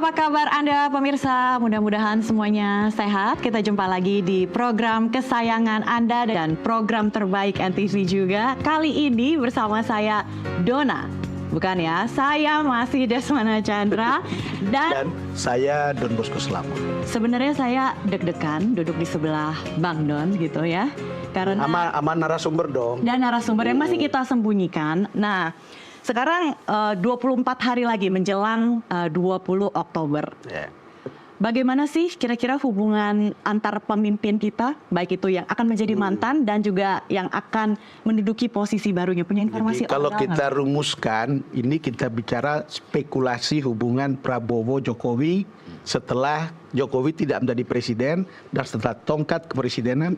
apa kabar Anda pemirsa? Mudah-mudahan semuanya sehat. Kita jumpa lagi di program kesayangan Anda dan program terbaik NTV juga. Kali ini bersama saya Dona. Bukan ya, saya masih Desmana Chandra dan saya Don Bosco Selama. Sebenarnya saya deg-degan duduk di sebelah Bang Don gitu ya. Karena aman narasumber dong. Dan narasumber yang masih kita sembunyikan. Nah, sekarang 24 hari lagi menjelang 20 Oktober. Yeah. Bagaimana sih kira-kira hubungan antar pemimpin kita, baik itu yang akan menjadi mantan dan juga yang akan menduduki posisi barunya? Punya informasi? Jadi, kalau kita rumuskan, ini kita bicara spekulasi hubungan Prabowo-Jokowi setelah Jokowi tidak menjadi presiden dan setelah tongkat kepresidenan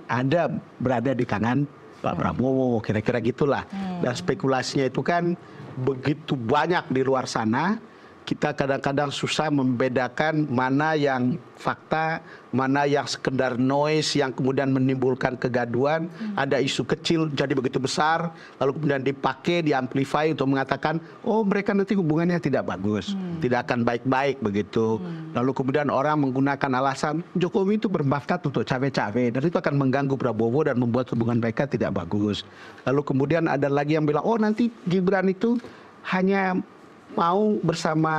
berada di tangan Pak Prabowo, kira-kira gitulah. Dan spekulasinya itu kan begitu banyak di luar sana, kita kadang-kadang susah membedakan mana yang fakta, mana yang sekedar noise yang kemudian menimbulkan kegaduhan. Ada isu kecil jadi begitu besar, lalu kemudian dipakai, diamplify untuk mengatakan, oh mereka nanti hubungannya tidak bagus, tidak akan baik-baik begitu. Lalu kemudian orang menggunakan alasan Jokowi itu berbakat untuk cawe-cawe, dan itu akan mengganggu Prabowo dan membuat hubungan mereka tidak bagus. Lalu kemudian ada lagi yang bilang, oh nanti Gibran itu hanya mau bersama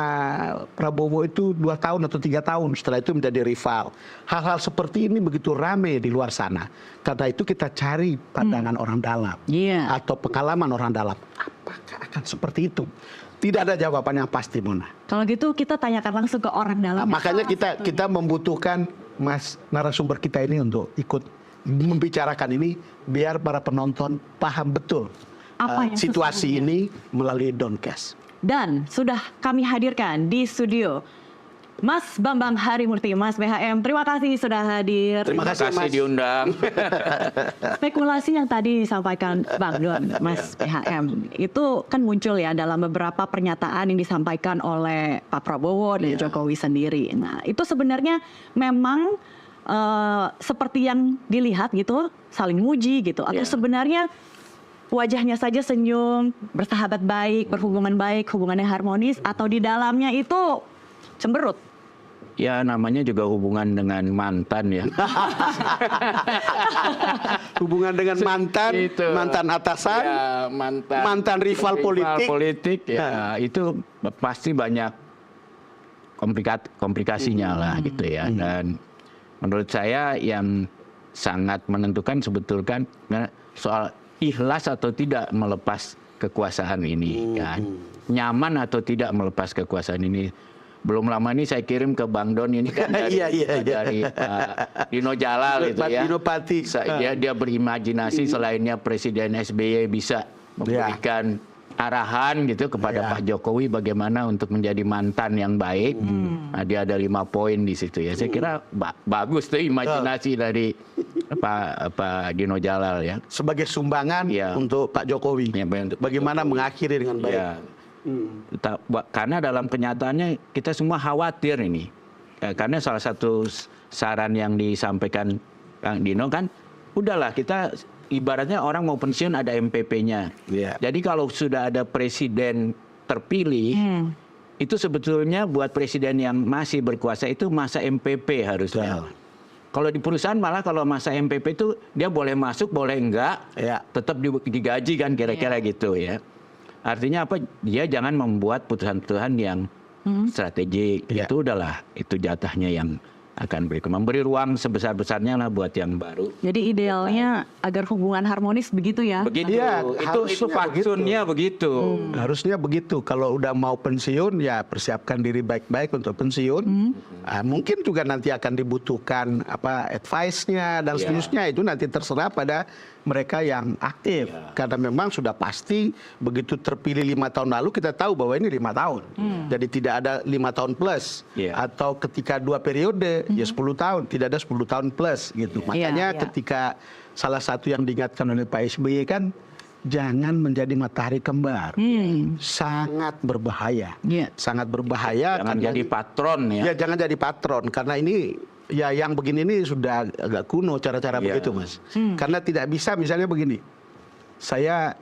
Prabowo itu 2 tahun atau 3 tahun, setelah itu menjadi rival. Hal-hal seperti ini begitu rame di luar sana. Karena itu kita cari pandangan orang dalam atau pengalaman orang dalam. Apakah akan seperti itu? Tidak ada jawaban yang pasti, Mona. Kalau gitu kita tanyakan langsung ke orang dalam. Makanya kita membutuhkan Mas narasumber kita ini untuk ikut membicarakan ini biar para penonton paham betul apa situasi ini melalui Doncast. Dan sudah kami hadirkan di studio Mas Bambang Harimurti, Mas BHM. Terima kasih sudah hadir. Terima kasih diundang. Spekulasi yang tadi disampaikan Bang Don, Mas BHM, itu kan muncul ya dalam beberapa pernyataan yang disampaikan oleh Pak Prabowo dan Jokowi sendiri. Nah, itu sebenarnya memang seperti yang dilihat gitu, saling muji gitu, atau sebenarnya wajahnya saja senyum, bersahabat baik, berhubungan baik, hubungannya harmonis, atau di dalamnya itu cemberut? Ya namanya juga hubungan dengan mantan ya. Hubungan dengan mantan, mantan atasan, ya, mantan rival politik. Ya, itu pasti banyak komplikasinya lah gitu ya. Dan menurut saya yang sangat menentukan sebetulnya soal ikhlas atau tidak melepas kekuasaan ini, kan? Nyaman atau tidak melepas kekuasaan ini. Belum lama ini saya kirim ke Bang Don ini kan dari, dari Dino Jalal itu ya. Dino Pati. Dia berimajinasi selainnya Presiden SBY bisa memberikan arahan gitu kepada Pak Jokowi bagaimana untuk menjadi mantan yang baik. Nah, dia ada 5 poin di situ ya. Saya kira bagus tuh imajinasi dari Pak Dino Jalal ya. Sebagai sumbangan untuk Pak Jokowi. Ya, bagaimana mengakhiri dengan baik. Ya. Karena dalam kenyataannya kita semua khawatir ini. Karena salah satu saran yang disampaikan Kang Dino kan, udahlah kita ibaratnya orang mau pensiun ada MPP-nya. Jadi kalau sudah ada presiden terpilih, itu sebetulnya buat presiden yang masih berkuasa itu masa MPP harusnya. Kalau di perusahaan malah kalau masa MPP itu dia boleh masuk, boleh enggak, tetap digaji kan kira-kira gitu ya. Artinya apa? Dia jangan membuat putusan-putusan yang strategik. Itu udahlah, itu jatahnya yang akan memberi ruang sebesar-besarnya lah buat yang baru. Jadi idealnya agar hubungan harmonis begitu ya? Begitu, itu faksunnya begitu. Harusnya begitu. Kalau udah mau pensiun ya persiapkan diri baik-baik untuk pensiun. Mungkin juga nanti akan dibutuhkan advice-nya dan seterusnya, itu nanti terserah pada mereka yang aktif. Karena memang sudah pasti begitu terpilih 5 tahun lalu kita tahu bahwa ini 5 tahun. Jadi tidak ada 5 tahun plus. Atau ketika 2 periode ya 10 tahun, tidak ada 10 tahun plus gitu. Makanya ketika salah satu yang diingatkan oleh Pak SBY kan, jangan menjadi matahari kembar. Sangat berbahaya. Sangat berbahaya. Jangan jadi patron ya. Ya jangan jadi patron, karena ini ya yang begini ini sudah agak kuno cara-cara begitu, Mas. Karena tidak bisa misalnya begini. Saya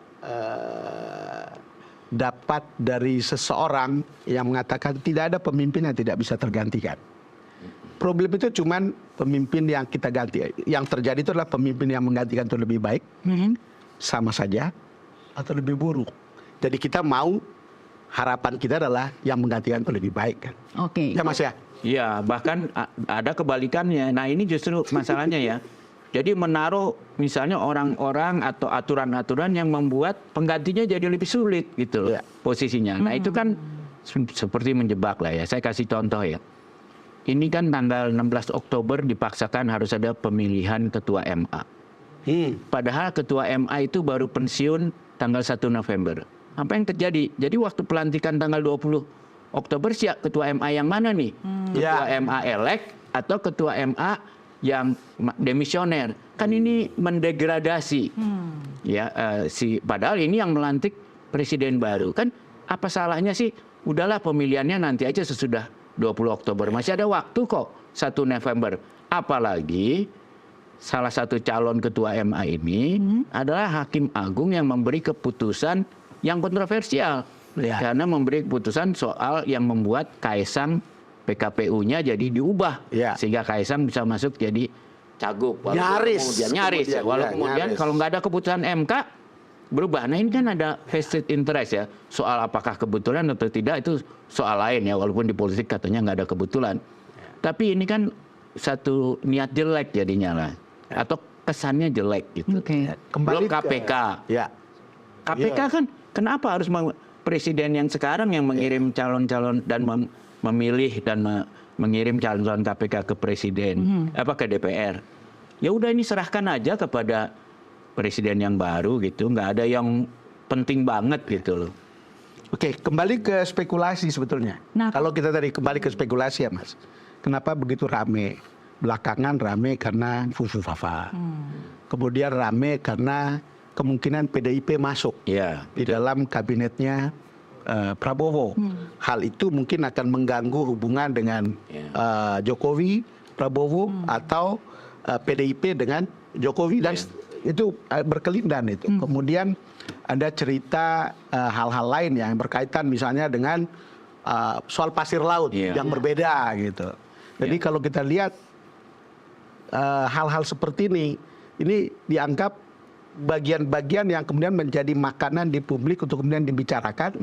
dapat dari seseorang yang mengatakan tidak ada pemimpin yang tidak bisa tergantikan. Problem itu cuman pemimpin yang kita ganti. Yang terjadi itu adalah pemimpin yang menggantikan itu lebih baik, sama saja, atau lebih buruk. Jadi kita mau, harapan kita adalah yang menggantikan itu lebih baik kan. Oke. Ya Mas ya? Ya, bahkan ada kebalikannya. Nah, ini justru masalahnya ya. Jadi menaruh misalnya orang-orang atau aturan-aturan yang membuat penggantinya jadi lebih sulit gitu Ya. posisinya. Nah, itu kan seperti menjebak lah ya. Saya kasih contoh ya. Ini kan tanggal 16 Oktober dipaksakan harus ada pemilihan ketua MA. Padahal ketua MA itu baru pensiun tanggal 1 November. Apa yang terjadi? Jadi waktu pelantikan tanggal 20 Oktober siap ketua MA yang mana nih? Ketua MA elek atau ketua MA yang demisioner? Kan ini mendegradasi. Ya, padahal ini yang melantik presiden baru. Kan apa salahnya sih? Udahlah pemilihannya nanti aja sesudah 20 Oktober. Masih ada waktu kok 1 November. Apalagi salah satu calon ketua MA ini adalah Hakim Agung yang memberi keputusan yang kontroversial. Ya. Karena memberi keputusan soal yang membuat Kaisang PKPU-nya jadi diubah. Ya. Sehingga Kaisang bisa masuk jadi cagup. Nyaris. Nyaris. Kemudian, Kemudian nyaris. kalau nggak ada keputusan MK, berubah. Nah ini kan ada vested interest ya. Soal apakah kebetulan atau tidak itu soal lain ya. Walaupun di politik katanya nggak ada kebetulan. Tapi ini kan satu niat jelek jadinya lah. Atau kesannya jelek gitu. Oke. Kembali Belum KPK. Ya. KPK kan kenapa harus presiden yang sekarang yang mengirim calon-calon dan memilih dan mengirim calon KPK ke presiden, apa ke DPR. Ya udah ini serahkan aja kepada presiden yang baru gitu, nggak ada yang penting banget gitu loh. Oke, kembali ke spekulasi sebetulnya. Nah, Kalau kita tadi kembali ke spekulasi ya Mas. Kenapa begitu rame? Belakangan rame karena Fufu Fafa. Kemudian rame karena kemungkinan PDIP masuk Ya, di dalam kabinetnya Prabowo. Hal itu mungkin akan mengganggu hubungan dengan Jokowi, Prabowo atau PDIP dengan Jokowi dan itu berkelindan itu. Kemudian ada cerita hal-hal lain yang berkaitan misalnya dengan soal pasir laut yang berbeda gitu. Jadi kalau kita lihat hal-hal seperti ini dianggap bagian-bagian yang kemudian menjadi makanan di publik untuk kemudian dibicarakan,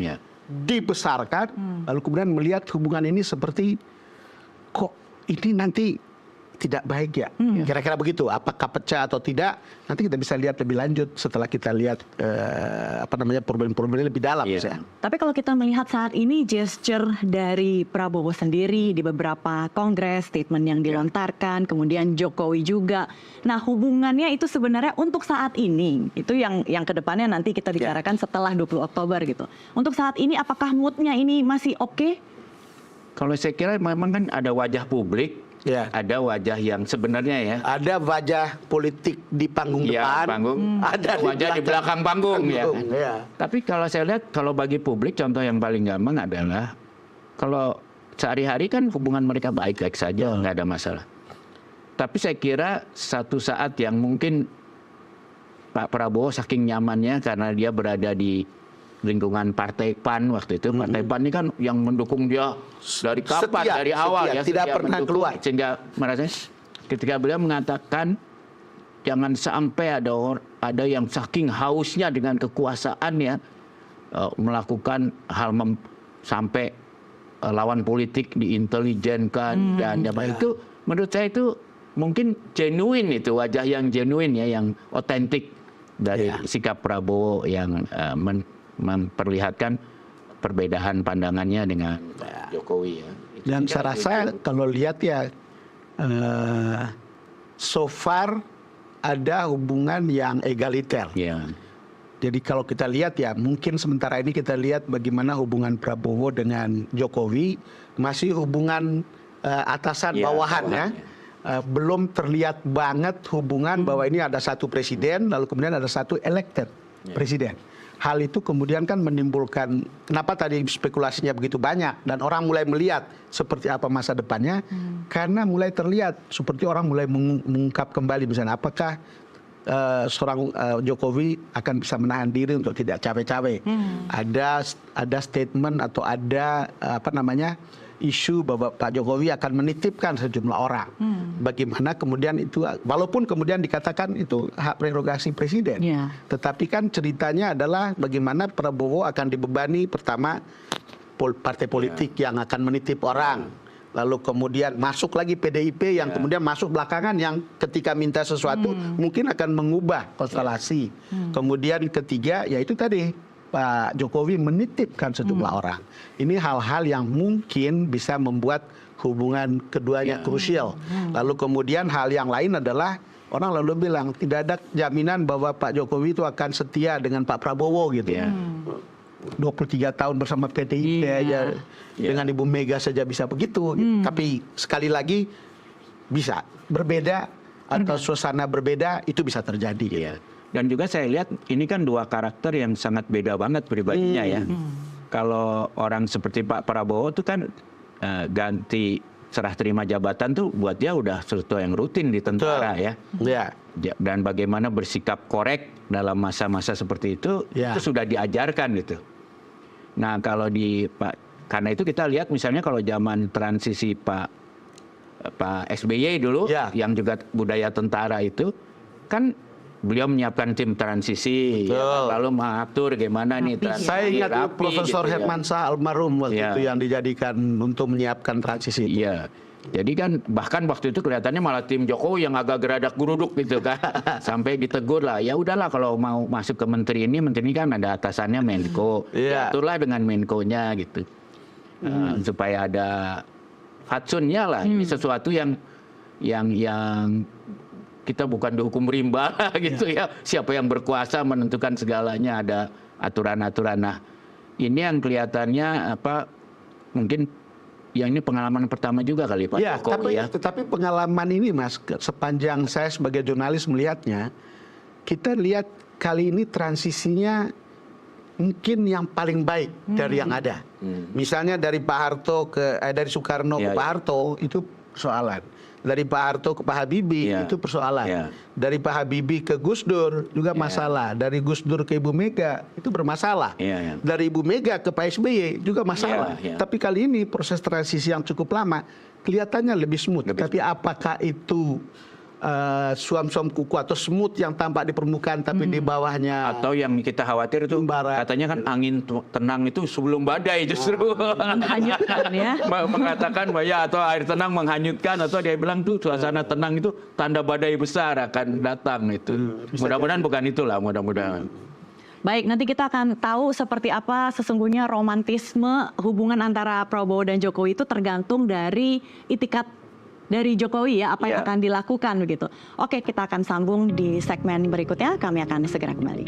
dibesarkan, lalu kemudian melihat hubungan ini seperti kok ini nanti tidak baik ya. Kira-kira begitu. Apakah pecah atau tidak? Nanti kita bisa lihat lebih lanjut setelah kita lihat problem-problemnya lebih dalam. Iya. Tapi kalau kita melihat saat ini gesture dari Prabowo sendiri di beberapa kongres, statement yang dilontarkan, kemudian Jokowi juga. Nah hubungannya itu sebenarnya untuk saat ini, itu yang kedepannya nanti kita bicarakan setelah 20 Oktober gitu. Untuk saat ini apakah moodnya ini masih oke? Kalau saya kira memang kan ada wajah publik. Ya. Ada wajah yang sebenarnya ya. Ada wajah politik di panggung depan, panggung. ada wajah di belakang panggung ya. Ya. Tapi kalau saya lihat, kalau bagi publik contoh yang paling gampang adalah kalau sehari-hari kan hubungan mereka baik-baik saja, nggak ada masalah. Tapi saya kira satu saat yang mungkin Pak Prabowo saking nyamannya karena dia berada di lingkungan Partai PAN waktu itu. Partai PAN ini kan yang mendukung dia dari kapan, dari awal ya. Tidak pernah mendukung, keluar. Sehingga merasa ketika beliau mengatakan jangan sampai ada yang saking hausnya dengan kekuasaan ya melakukan hal sampai lawan politik diintelijenkan dan itu menurut saya itu mungkin genuine, itu wajah yang genuine ya, yang otentik dari sikap Prabowo yang memperlihatkan perbedaan pandangannya dengan Jokowi ya. Dan saya rasa kalau lihat ya so far ada hubungan yang egaliter. Ya. Jadi kalau kita lihat ya mungkin sementara ini kita lihat bagaimana hubungan Prabowo dengan Jokowi masih hubungan atasan bawahan ya. Belum terlihat banget hubungan bahwa ini ada satu presiden lalu kemudian ada satu elected presiden. Hal itu kemudian kan menimbulkan kenapa tadi spekulasinya begitu banyak dan orang mulai melihat seperti apa masa depannya karena mulai terlihat seperti orang mulai mengungkap kembali misalnya apakah seorang Jokowi akan bisa menahan diri untuk tidak cawe-cawe. Ada statement atau ada isu bahwa Pak Jokowi akan menitipkan sejumlah orang. Bagaimana kemudian itu, walaupun kemudian dikatakan itu hak prerogasi presiden, tetapi kan ceritanya adalah bagaimana Prabowo akan dibebani pertama partai politik yang akan menitip orang. Lalu kemudian masuk lagi PDIP yang kemudian masuk belakangan yang ketika minta sesuatu mungkin akan mengubah konstelasi. Kemudian ketiga yaitu tadi Pak Jokowi menitipkan sejumlah orang. Ini hal-hal yang mungkin bisa membuat hubungan keduanya krusial. Lalu kemudian hal yang lain adalah orang lalu bilang tidak ada jaminan bahwa Pak Jokowi itu akan setia dengan Pak Prabowo gitu. 23 tahun bersama PDIP aja dengan Ibu Mega saja bisa begitu. Tapi sekali lagi bisa berbeda atau suasana berbeda itu bisa terjadi. Dan juga saya lihat ini kan dua karakter yang sangat beda banget pribadinya ya. Kalau orang seperti Pak Prabowo itu kan ganti serah terima jabatan tuh buat dia udah sesuatu yang rutin di tentara ya. Dan bagaimana bersikap korek dalam masa-masa seperti itu sudah diajarkan gitu. Nah kalau karena itu kita lihat misalnya kalau zaman transisi Pak SBY dulu yang juga budaya tentara itu kan beliau menyiapkan tim transisi lalu mengatur gimana nih transisi. Saya ingat Profesor gitu Hermansyah almarhum waktu itu yang dijadikan untuk menyiapkan transisi itu. Jadi kan bahkan waktu itu kelihatannya malah tim Jokowi yang agak geradak geruduk gitu kan. Sampai ditegur lah, ya udahlah kalau mau masuk ke menteri ini kan ada atasannya Menko. Aturlah dengan Menko-nya gitu. Supaya ada fatsunnya lah. Ini sesuatu yang kita bukan dihukum rimba gitu ya. Siapa yang berkuasa menentukan segalanya, ada aturan-aturan. Nah, ini yang kelihatannya mungkin yang ini pengalaman pertama juga kali Pak Jokowi ya. Tetapi pengalaman ini Mas, sepanjang saya sebagai jurnalis melihatnya, kita lihat kali ini transisinya mungkin yang paling baik dari yang ada. Misalnya dari Pak Harto dari Soekarno ke Pak Harto itu persoalan. Dari Pak Harto ke Pak Habibie itu persoalan. Dari Pak Habibie ke Gus Dur juga masalah. Dari Gus Dur ke Ibu Mega itu bermasalah. Dari Ibu Mega ke Pak SBY juga masalah. Tapi kali ini proses transisi yang cukup lama kelihatannya lebih smooth. Tapi apakah itu suam-suam kuku atau smooth yang tampak di permukaan tapi di bawahnya, atau yang kita khawatir itu katanya kan angin tenang itu sebelum badai justru menghanyutkan ya. Mengatakan bahwa atau air tenang menghanyutkan, atau dia bilang tuh suasana tenang itu tanda badai besar akan datang itu. Mudah-mudahan bukan itulah, mudah-mudahan. Baik, nanti kita akan tahu seperti apa sesungguhnya romantisme hubungan antara Prabowo dan Jokowi itu tergantung dari itikat dari Jokowi ya, apa yang akan dilakukan begitu. Oke, kita akan sambung di segmen berikutnya, kami akan segera kembali.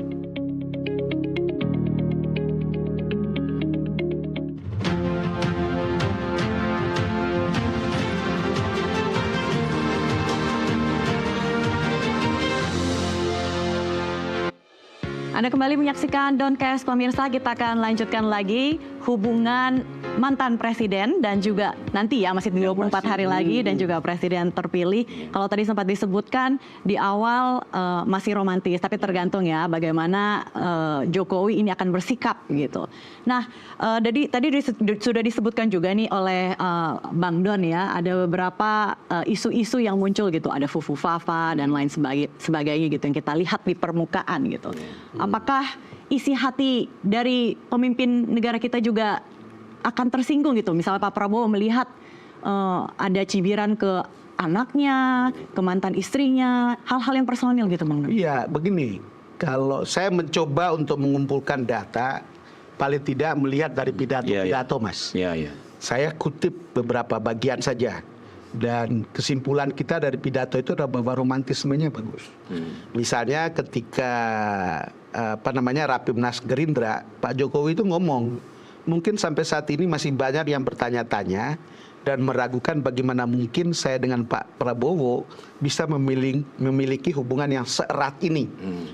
Anda kembali menyaksikan Doncast pemirsa, kita akan lanjutkan lagi hubungan mantan presiden dan juga nanti ya masih 24 hari lagi dan juga presiden terpilih. Kalau tadi sempat disebutkan di awal masih romantis, tapi tergantung ya bagaimana Jokowi ini akan bersikap gitu. Nah, tadi sudah disebutkan juga nih oleh Bang Don ya, ada beberapa isu-isu yang muncul gitu, ada fufu fafa dan lain sebagainya gitu yang kita lihat di permukaan gitu. Apakah isi hati dari pemimpin negara kita juga akan tersinggung gitu? Misalnya Pak Prabowo melihat ada cibiran ke anaknya, ke mantan istrinya, hal-hal yang personil gitu Bang. Iya, begini. Kalau saya mencoba untuk mengumpulkan data, paling tidak melihat dari pidato-pidato Mas. Saya kutip beberapa bagian saja. Dan kesimpulan kita dari pidato itu adalah bahwa romantismenya bagus. Misalnya ketika Rapimnas Gerindra, Pak Jokowi itu ngomong, mungkin sampai saat ini masih banyak yang bertanya-tanya dan meragukan bagaimana mungkin saya dengan Pak Prabowo bisa memiliki hubungan yang seerat ini,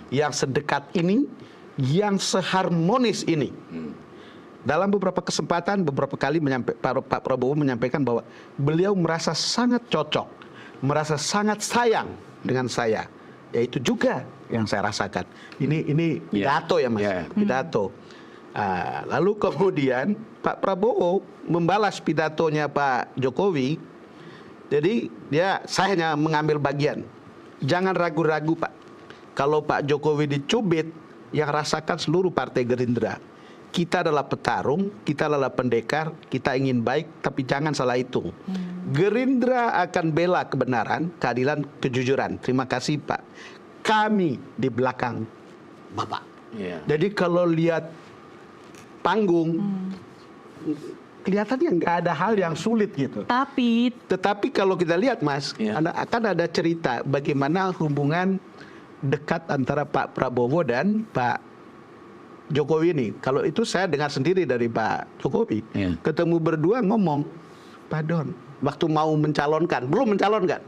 yang sedekat ini, yang seharmonis ini. Dalam beberapa kesempatan, beberapa kali Pak Prabowo menyampaikan bahwa beliau merasa sangat cocok, merasa sangat sayang dengan saya. ya itu juga yang saya rasakan. Ini pidato ya Mas, pidato. Lalu kemudian Pak Prabowo membalas pidatonya Pak Jokowi. Jadi saya hanya mengambil bagian. Jangan ragu-ragu Pak. Kalau Pak Jokowi dicubit, yang rasakan seluruh partai Gerindra. Kita adalah petarung, kita adalah pendekar, kita ingin baik, tapi jangan salah hitung. Gerindra akan bela kebenaran, keadilan, kejujuran. Terima kasih Pak. Kami di belakang Bapak. Jadi kalau lihat panggung, kelihatannya nggak ada hal yang sulit gitu. Tetapi kalau kita lihat Mas, akan ada cerita bagaimana hubungan dekat antara Pak Prabowo dan Pak Jokowi ini. Kalau itu saya dengar sendiri dari Pak Jokowi. Ketemu berdua ngomong, Pak Don, waktu mau mencalonkan, belum mencalonkan,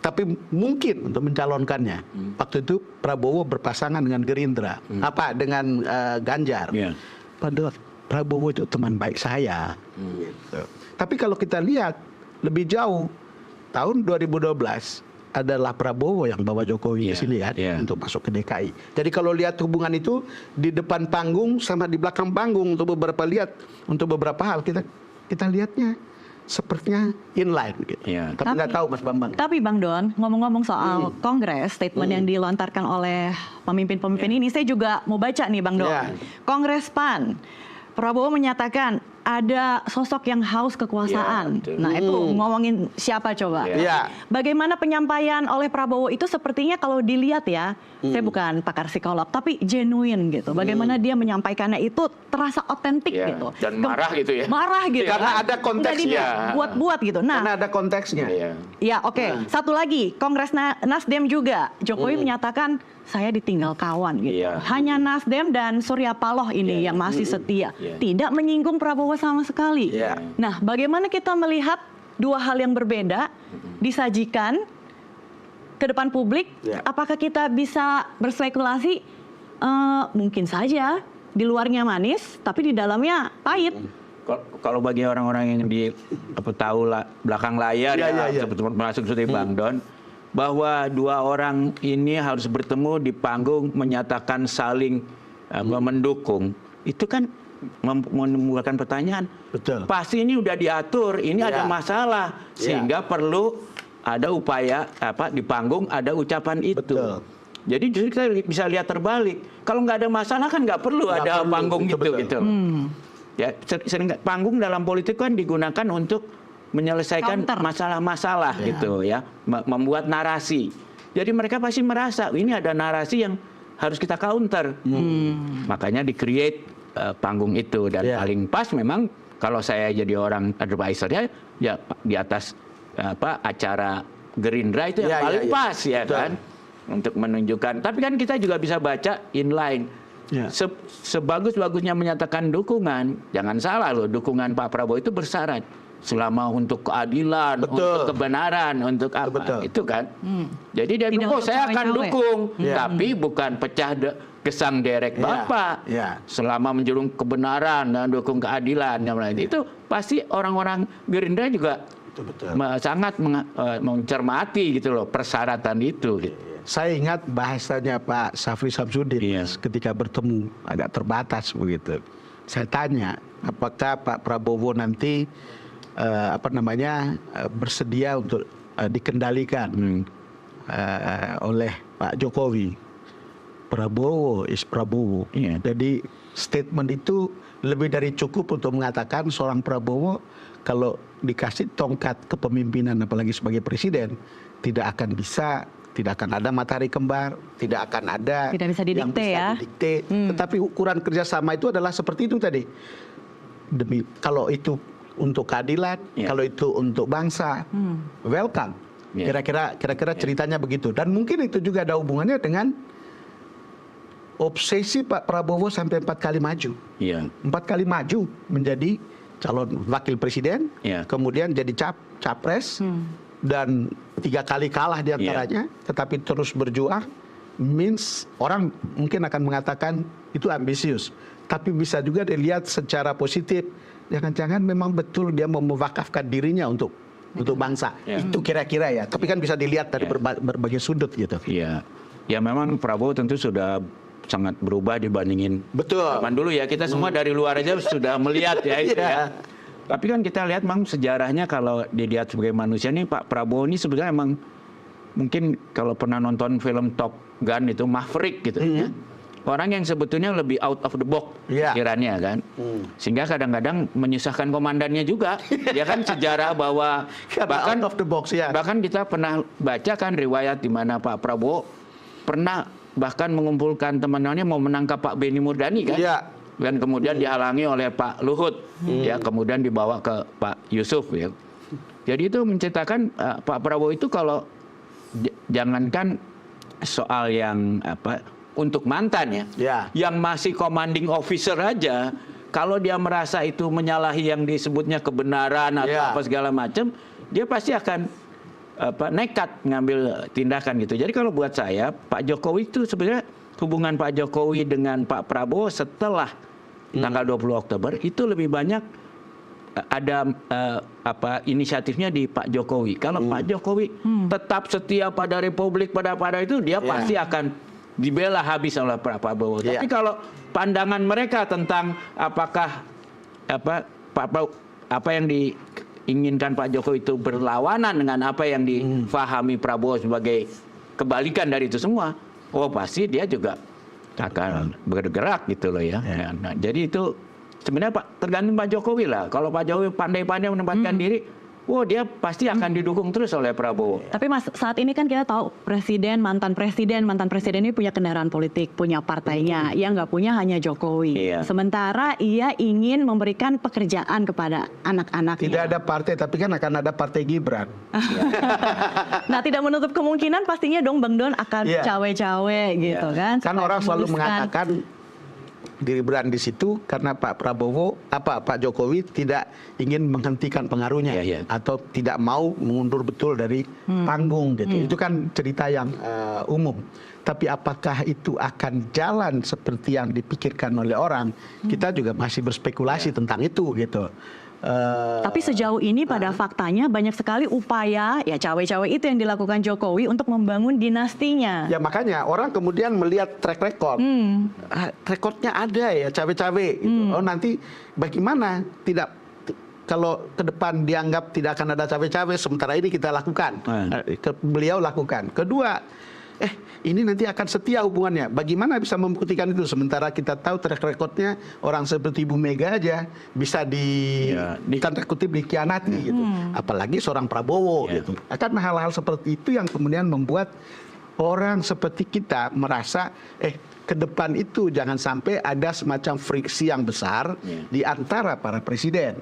tapi mungkin untuk mencalonkannya. Waktu itu Prabowo berpasangan dengan Gerindra, dengan Ganjar. Pak Don, Prabowo itu teman baik saya. Gitu. Tapi kalau kita lihat lebih jauh, tahun 2012 adalah Prabowo yang bawa Jokowi ke sini kan untuk masuk ke DKI. Jadi kalau lihat hubungan itu di depan panggung sama di belakang panggung untuk beberapa hal kita lihatnya sepertinya inline gitu. Tapi nggak tahu Mas Bambang. Tapi Bang Don, ngomong-ngomong soal Kongres, statement yang dilontarkan oleh pemimpin-pemimpin ini, saya juga mau baca nih Bang Don. Kongres PAN, Prabowo menyatakan ada sosok yang haus kekuasaan. Nah itu ngomongin siapa coba? Bagaimana penyampaian oleh Prabowo itu sepertinya kalau dilihat ya, saya bukan pakar psikolog, tapi genuine gitu. Bagaimana dia menyampaikannya itu terasa otentik gitu. Dan marah gitu ya. Marah gitu. Karena ada konteksnya. Buat-buat gitu. Nah, karena ada konteksnya. Satu lagi, Kongres Nasdem juga. Jokowi menyatakan saya ditinggal kawan gitu. Hanya Nasdem dan Surya Paloh ini yang masih setia. Tidak menyinggung Prabowo sama sekali. Nah, bagaimana kita melihat dua hal yang berbeda disajikan ke depan publik? Apakah kita bisa berspekulasi mungkin saja di luarnya manis, tapi di dalamnya pahit? Kalau bagi orang-orang yang tahu belakang layar masuk seperti Bang Don, bahwa dua orang ini harus bertemu di panggung menyatakan saling mendukung, itu kan menimbulkan pertanyaan. Pasti ini udah diatur, ini ada masalah, sehingga perlu ada upaya di panggung ada ucapan itu. Jadi justru kita bisa lihat terbalik. Kalau nggak ada masalah kan nggak perlu ada panggung gitu. Ya, sering panggung dalam politik kan digunakan untuk menyelesaikan masalah-masalah gitu ya, membuat narasi. Jadi mereka pasti merasa ini ada narasi yang harus kita counter. Makanya di-create panggung itu dan paling pas memang kalau saya jadi orang advisor-nya ya di atas acara Gerindra itu yang paling pas ya kan untuk menunjukkan. Tapi kan kita juga bisa baca inline. Sebagus-bagusnya menyatakan dukungan, jangan salah loh, dukungan Pak Prabowo itu bersyarat selama untuk keadilan, untuk kebenaran, untuk apa itu kan. Jadi dia bilang, saya akan dukung, tapi bukan pecah gesang derek Bapak. Selama menjurung kebenaran dan dukung keadilan, itu pasti orang-orang Gerindra juga sangat mencermati gitu loh persyaratan itu. Gitu. Saya ingat bahasanya Pak Syafri Samsudin ketika bertemu agak terbatas begitu. Saya tanya, apakah Pak Prabowo nanti bersedia untuk dikendalikan oleh Pak Jokowi. Prabowo is Prabowo. Jadi statement itu lebih dari cukup untuk mengatakan seorang Prabowo kalau dikasih tongkat kepemimpinan apalagi sebagai presiden tidak akan ada matahari kembar, tidak akan ada tidak bisa didikte yang bisa didikte. Tetapi ukuran kerjasama itu adalah seperti itu tadi. Kalau itu untuk keadilan, kalau itu untuk bangsa, welcome. Kira-kira ceritanya begitu. Dan mungkin itu juga ada hubungannya dengan obsesi Pak Prabowo sampai 4 kali maju. 4 kali maju menjadi calon wakil presiden, kemudian jadi capres, dan 3 kali kalah diantaranya, tetapi terus berjuang, means orang mungkin akan mengatakan itu ambisius. Tapi bisa juga dilihat secara positif, jangan-jangan memang betul dia mau mewakafkan dirinya untuk bangsa. Itu kira-kira ya. Tapi kan bisa dilihat dari berbagai sudut gitu. Ya memang Prabowo tentu sudah sangat berubah dibandingin Betul. zaman dulu ya. Kita semua dari luar aja sudah melihat ya itu ya. Tapi kan kita lihat memang sejarahnya kalau dilihat sebagai manusia nih, Pak Prabowo ini sebenarnya emang mungkin kalau pernah nonton film Top Gun itu Maverick gitu ya. Orang yang sebetulnya lebih out of the box pikirannya kan. Sehingga kadang-kadang menyusahkan komandannya juga. Dia kan sejarah bahwa bahkan out of the box ya. Bahkan kita pernah baca kan riwayat di mana Pak Prabowo pernah bahkan mengumpulkan teman-temannya mau menangkap Pak Benny Murdani kan. Iya. Dan kemudian dihalangi oleh Pak Luhut. Ya, kemudian dibawa ke Pak Yusuf ya. Jadi itu menceritakan Pak Prabowo itu kalau jangankan soal yang untuk mantan ya, yang masih commanding officer aja, kalau dia merasa itu menyalahi yang disebutnya kebenaran atau apa segala macam, dia pasti akan nekat ngambil tindakan gitu. Jadi kalau buat saya, Pak Jokowi itu sebenarnya hubungan Pak Jokowi dengan Pak Prabowo setelah tanggal 20 Oktober itu lebih banyak ada inisiatifnya di Pak Jokowi. Kalau Pak Jokowi tetap setia pada Republik, pada itu, dia pasti akan dibela habis oleh Pak Prabowo. Tapi kalau pandangan mereka tentang apakah apa yang diinginkan Pak Jokowi itu berlawanan dengan apa yang difahami Prabowo sebagai kebalikan dari itu semua, pasti dia juga akan bergerak gitu loh ya. Nah, jadi itu sebenarnya tergantung Pak Jokowi lah. Kalau Pak Jokowi pandai-pandai menempatkan diri, dia pasti akan didukung terus oleh Prabowo. Tapi Mas, saat ini kan kita tahu mantan presiden ini punya kendaraan politik, punya partainya. Yang nggak punya hanya Jokowi. Sementara ia ingin memberikan pekerjaan kepada anak-anaknya. Tidak ada partai, tapi kan akan ada partai Gibran. Nah, tidak menutup kemungkinan pastinya dong Bang Don akan cawe-cawe gitu kan. Kan orang selalu mengatakan Gibran di situ karena Pak Jokowi tidak ingin menghentikan pengaruhnya atau tidak mau mengundur betul dari panggung gitu. Itu kan cerita yang umum. Tapi apakah itu akan jalan seperti yang dipikirkan oleh orang? Kita juga masih berspekulasi tentang itu gitu. Tapi sejauh ini pada faktanya banyak sekali upaya cawe-cawe itu yang dilakukan Jokowi untuk membangun dinastinya. Ya makanya orang kemudian melihat track record. Rekodnya ada ya cawe-cawe gitu. Nanti bagaimana kalau ke depan dianggap tidak akan ada cawe-cawe, sementara ini kita lakukan. Beliau lakukan. Kedua, ini nanti akan setia hubungannya. Bagaimana bisa membuktikan itu? Sementara kita tahu track recordnya orang seperti Ibu Mega aja bisa tanda kutip dikhianati gitu. Apalagi seorang Prabowo gitu. Akan hal-hal seperti itu yang kemudian membuat orang seperti kita merasa ke depan itu jangan sampai ada semacam friksi yang besar di antara para presiden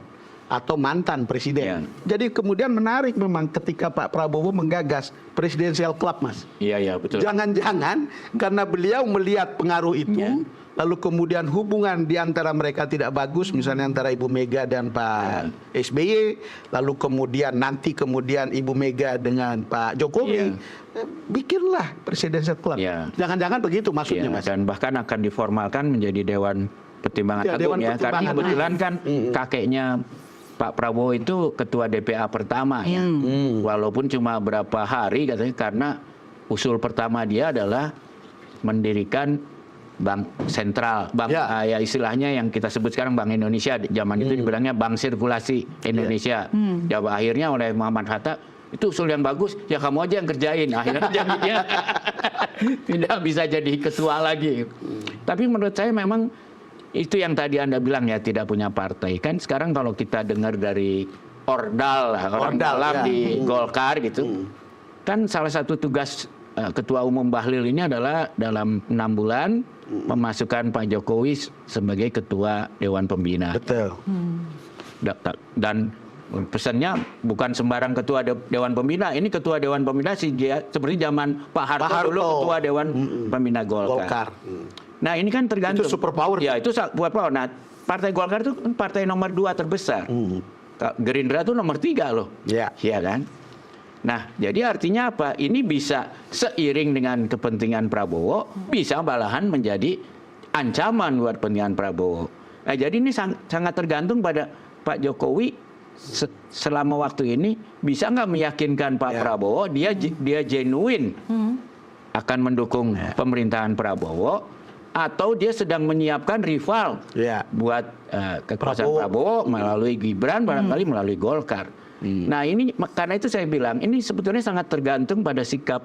atau mantan presiden. Jadi kemudian menarik memang ketika Pak Prabowo menggagas Presidential Club, Mas. Iya, betul. Jangan-jangan karena beliau melihat pengaruh itu, lalu kemudian hubungan di antara mereka tidak bagus, misalnya antara Ibu Mega dan Pak SBY, lalu kemudian Ibu Mega dengan Pak Jokowi, bikinlah Presidential Club. Jangan-jangan begitu maksudnya, Mas. Dan bahkan akan diformalkan menjadi Dewan Pertimbangan Agung karena kebetulan kan kakeknya Pak Prabowo itu ketua DPA pertama walaupun cuma berapa hari katanya, karena usul pertama dia adalah mendirikan bank sentral, istilahnya yang kita sebut sekarang Bank Indonesia, zaman itu dibilangnya Bank Sirkulasi Indonesia. Akhirnya oleh Muhammad Hatta, itu usul yang bagus, ya kamu aja yang kerjain. Akhirnya jadinya tidak bisa jadi ketua lagi. Tapi menurut saya memang itu yang tadi Anda bilang tidak punya partai. Kan sekarang kalau kita dengar dari orang dalam di Golkar gitu, kan salah satu tugas Ketua Umum Bahlil ini adalah dalam 6 bulan memasukkan Pak Jokowi sebagai Ketua Dewan Pembina. Betul. Dan pesannya bukan sembarang Ketua Dewan Pembina. Ini Ketua Dewan Pembina seperti zaman Pak Harto dulu Ketua Dewan Pembina Golkar. Nah ini kan tergantung. Itu super power. Ya itu super power. Nah Partai Golkar itu partai nomor 2 terbesar. Gerindra itu nomor 3 loh. Iya kan. Nah jadi artinya apa? Ini bisa seiring dengan kepentingan Prabowo, bisa malahan menjadi ancaman buat kepentingan Prabowo. Nah jadi ini sangat tergantung pada Pak Jokowi selama waktu ini bisa nggak meyakinkan Pak Prabowo dia genuine akan mendukung pemerintahan Prabowo, atau dia sedang menyiapkan rival buat kekuasaan Prabowo melalui Gibran, barangkali melalui Golkar. Nah ini karena itu saya bilang ini sebetulnya sangat tergantung pada sikap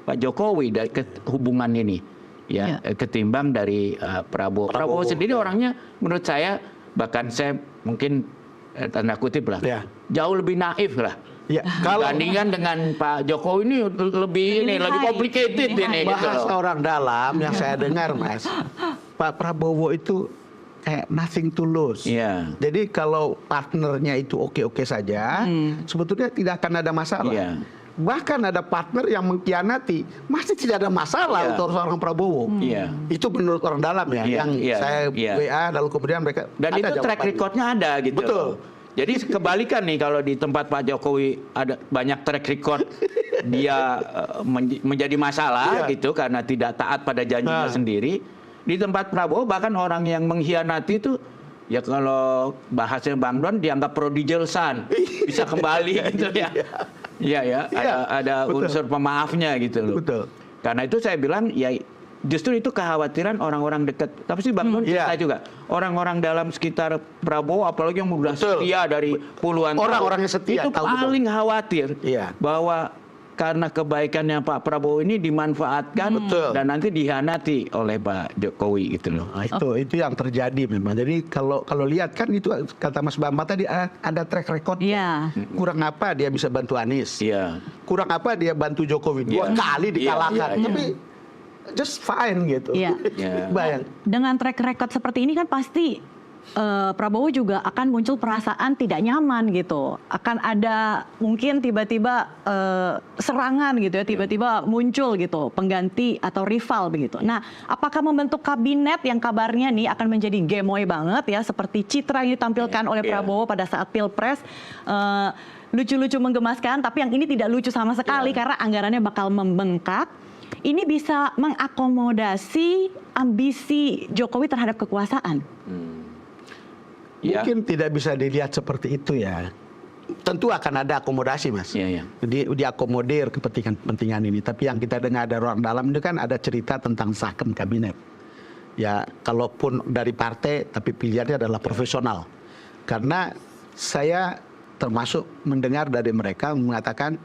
Pak Jokowi dari hubungan ini, ketimbang dari Prabowo. Prabowo sendiri orangnya menurut saya, bahkan saya mungkin tanda kutip lah, jauh lebih naif lah. Dibandingkan dengan Pak Jokowi ini lebih complicated ini. Bahasa orang dalam yang saya dengar, Mas, Pak Prabowo itu kayak nothing to lose. Jadi kalau partnernya itu oke-oke saja, sebetulnya tidak akan ada masalah. Bahkan ada partner yang mengkhianati, masih tidak ada masalah untuk seorang Prabowo. Itu menurut orang dalam yang saya WA, lalu kemudian mereka dan itu track recordnya ada gitu. Betul. Jadi kebalikan nih, kalau di tempat Pak Jokowi ada banyak track record dia menjadi masalah gitu karena tidak taat pada janjinya sendiri. Di tempat Prabowo bahkan orang yang mengkhianati itu ya kalau bahasanya Bang Don dianggap prodigal son, bisa kembali gitu ya. Ada unsur pemaafnya gitu loh. Betul. Karena itu saya bilang ya justru itu kekhawatiran orang-orang dekat. Tapi sih Bang Don cerita juga orang-orang dalam sekitar Prabowo, apalagi yang sudah setia dari puluhan tahun, orang-orang yang setia itu paling khawatir bahwa karena kebaikannya Pak Prabowo ini dimanfaatkan dan nanti dihianati oleh Pak Jokowi gitu loh. Nah, itu yang terjadi memang. Jadi kalau lihat kan itu kata Mas Bambang tadi ada track record. Kurang apa dia bisa bantu Anies? Kurang apa dia bantu Jokowi? 2 kali dikalahkan. Tapi just fine gitu. Bayang. Dengan track record seperti ini kan pasti Prabowo juga akan muncul perasaan tidak nyaman gitu. Akan ada mungkin tiba-tiba serangan gitu ya, tiba-tiba muncul gitu pengganti atau rival begitu. Nah, apakah membentuk kabinet yang kabarnya nih akan menjadi gemoy banget ya, seperti citra yang ditampilkan oleh Prabowo pada saat Pilpres, lucu-lucu menggemaskan, tapi yang ini tidak lucu sama sekali karena anggarannya bakal membengkak. Ini bisa mengakomodasi ambisi Jokowi terhadap kekuasaan. Mungkin tidak bisa dilihat seperti itu ya. Tentu akan ada akomodasi, Mas. Jadi diakomodir kepentingan ini. Tapi yang kita dengar dari orang dalam itu kan ada cerita tentang second kabinet. Ya, kalaupun dari partai, tapi pilihannya adalah profesional. Karena saya termasuk mendengar dari mereka mengatakan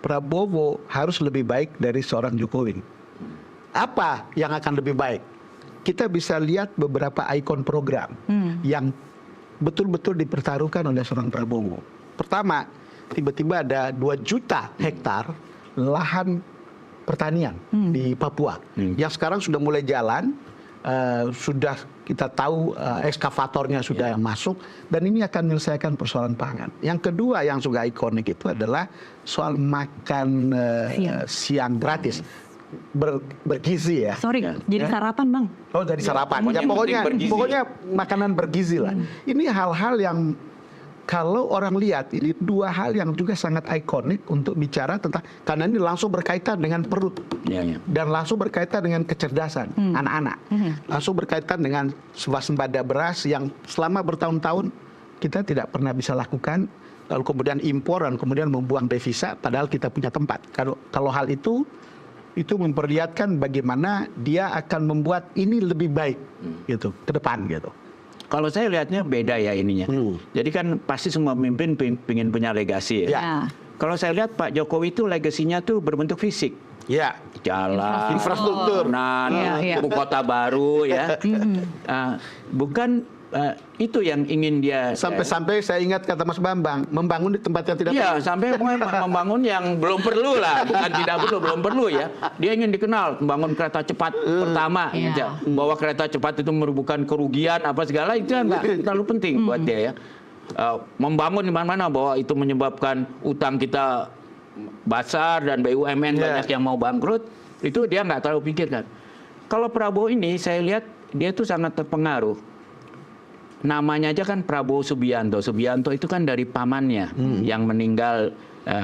Prabowo harus lebih baik dari seorang Jokowi. Apa yang akan lebih baik? Kita bisa lihat beberapa ikon program yang betul-betul dipertaruhkan oleh seorang Prabowo. Pertama, tiba-tiba ada 2 juta hektar lahan pertanian di Papua yang sekarang sudah mulai jalan, sudah kita tahu ekskavatornya sudah masuk, dan ini akan menyelesaikan persoalan pangan. Yang kedua yang juga ikonik itu adalah soal makan siang gratis. Bergizi ya. Sorry, jadi sarapan Bang. Oh, jadi sarapan. Ya, pokoknya makanan bergizi lah. Ini hal-hal yang kalau orang lihat, ini 2 hal yang juga sangat ikonik untuk bicara tentang, karena ini langsung berkaitan dengan perut dan langsung berkaitan dengan kecerdasan anak-anak, langsung berkaitan dengan swasembada beras yang selama bertahun-tahun kita tidak pernah bisa lakukan, lalu kemudian impor dan kemudian membuang devisa padahal kita punya tempat. Kalau hal itu memperlihatkan bagaimana dia akan membuat ini lebih baik gitu ke depan gitu. Kalau saya lihatnya beda ya ininya. Jadi kan pasti semua pemimpin ingin punya legasi ya. Kalau saya lihat Pak Jokowi itu legasinya tuh berbentuk fisik. Jalan, infrastruktur, ibu kota baru ya. Bukan itu yang ingin dia. Sampai saya ingat kata Mas Bambang, membangun di tempat yang tidak perlu. Sampai membangun yang belum perlu lah, bukan tidak perlu, belum perlu ya. Dia ingin dikenal membangun kereta cepat pertama, bahwa kereta cepat itu merupakan kerugian apa segala, itu nggak terlalu penting buat dia ya. Membangun di mana-mana bahwa itu menyebabkan utang kita besar dan BUMN banyak yang mau bangkrut, itu dia nggak terlalu pikirkan. Kalau Prabowo ini saya lihat dia tuh sangat terpengaruh. Namanya aja kan Prabowo Subianto. Subianto itu kan dari pamannya yang meninggal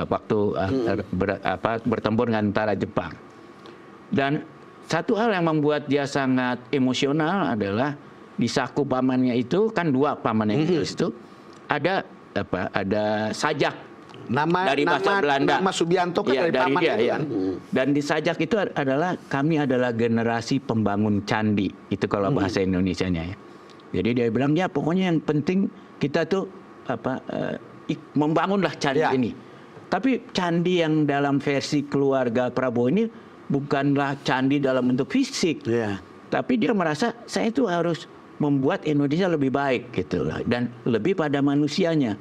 waktu bertempur dengan tentara Jepang. Dan satu hal yang membuat dia sangat emosional adalah di saku pamannya itu kan 2 pamannya itu ada sajak dari bahasa Belanda. Nama Subianto kan Iya, dari paman dia, itu ya. kan. Dan di Sajak itu adalah kami adalah generasi pembangun candi. Itu kalau bahasa Indonesianya ya. Jadi dia bilang ya pokoknya yang penting kita tuh membangunlah candi Ya. ini. Tapi candi yang dalam versi keluarga Prabowo ini bukanlah candi dalam bentuk fisik. Iya. Tapi dia merasa saya itu harus membuat Indonesia lebih baik gitu lah, dan lebih pada manusianya,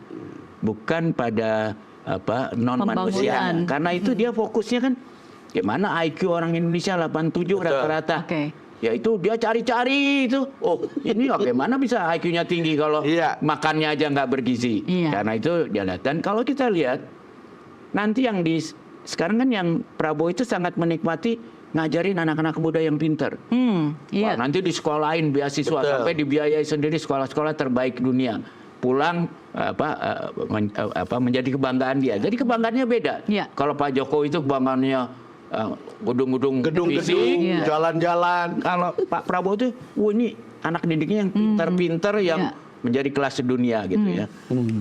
bukan pada non manusia. Pembangunan. Karena itu dia fokusnya kan gimana IQ orang Indonesia 87 rata-rata. Oke. Ya itu dia cari-cari itu. Oh ini bagaimana bisa IQ-nya tinggi kalau Iya. makannya aja nggak bergizi. Iya. Karena itu dia lihat. Dan kalau kita lihat nanti yang sekarang kan yang Prabowo itu sangat menikmati ngajarin anak-anak muda yang pintar. Iya. Wah, nanti di sekolahin beasiswa Betul. sampai dibiayai sendiri sekolah-sekolah terbaik dunia. Pulang menjadi kebanggaan dia. Jadi kebanggaannya beda. Iya. Kalau Pak Jokowi itu kebanggaannya gedung-gedung fisik. Iya. Jalan-jalan. Kalau Pak Prabowo itu, ini anak didiknya yang pintar-pintar yang Iya. menjadi kelas dunia gitu ya.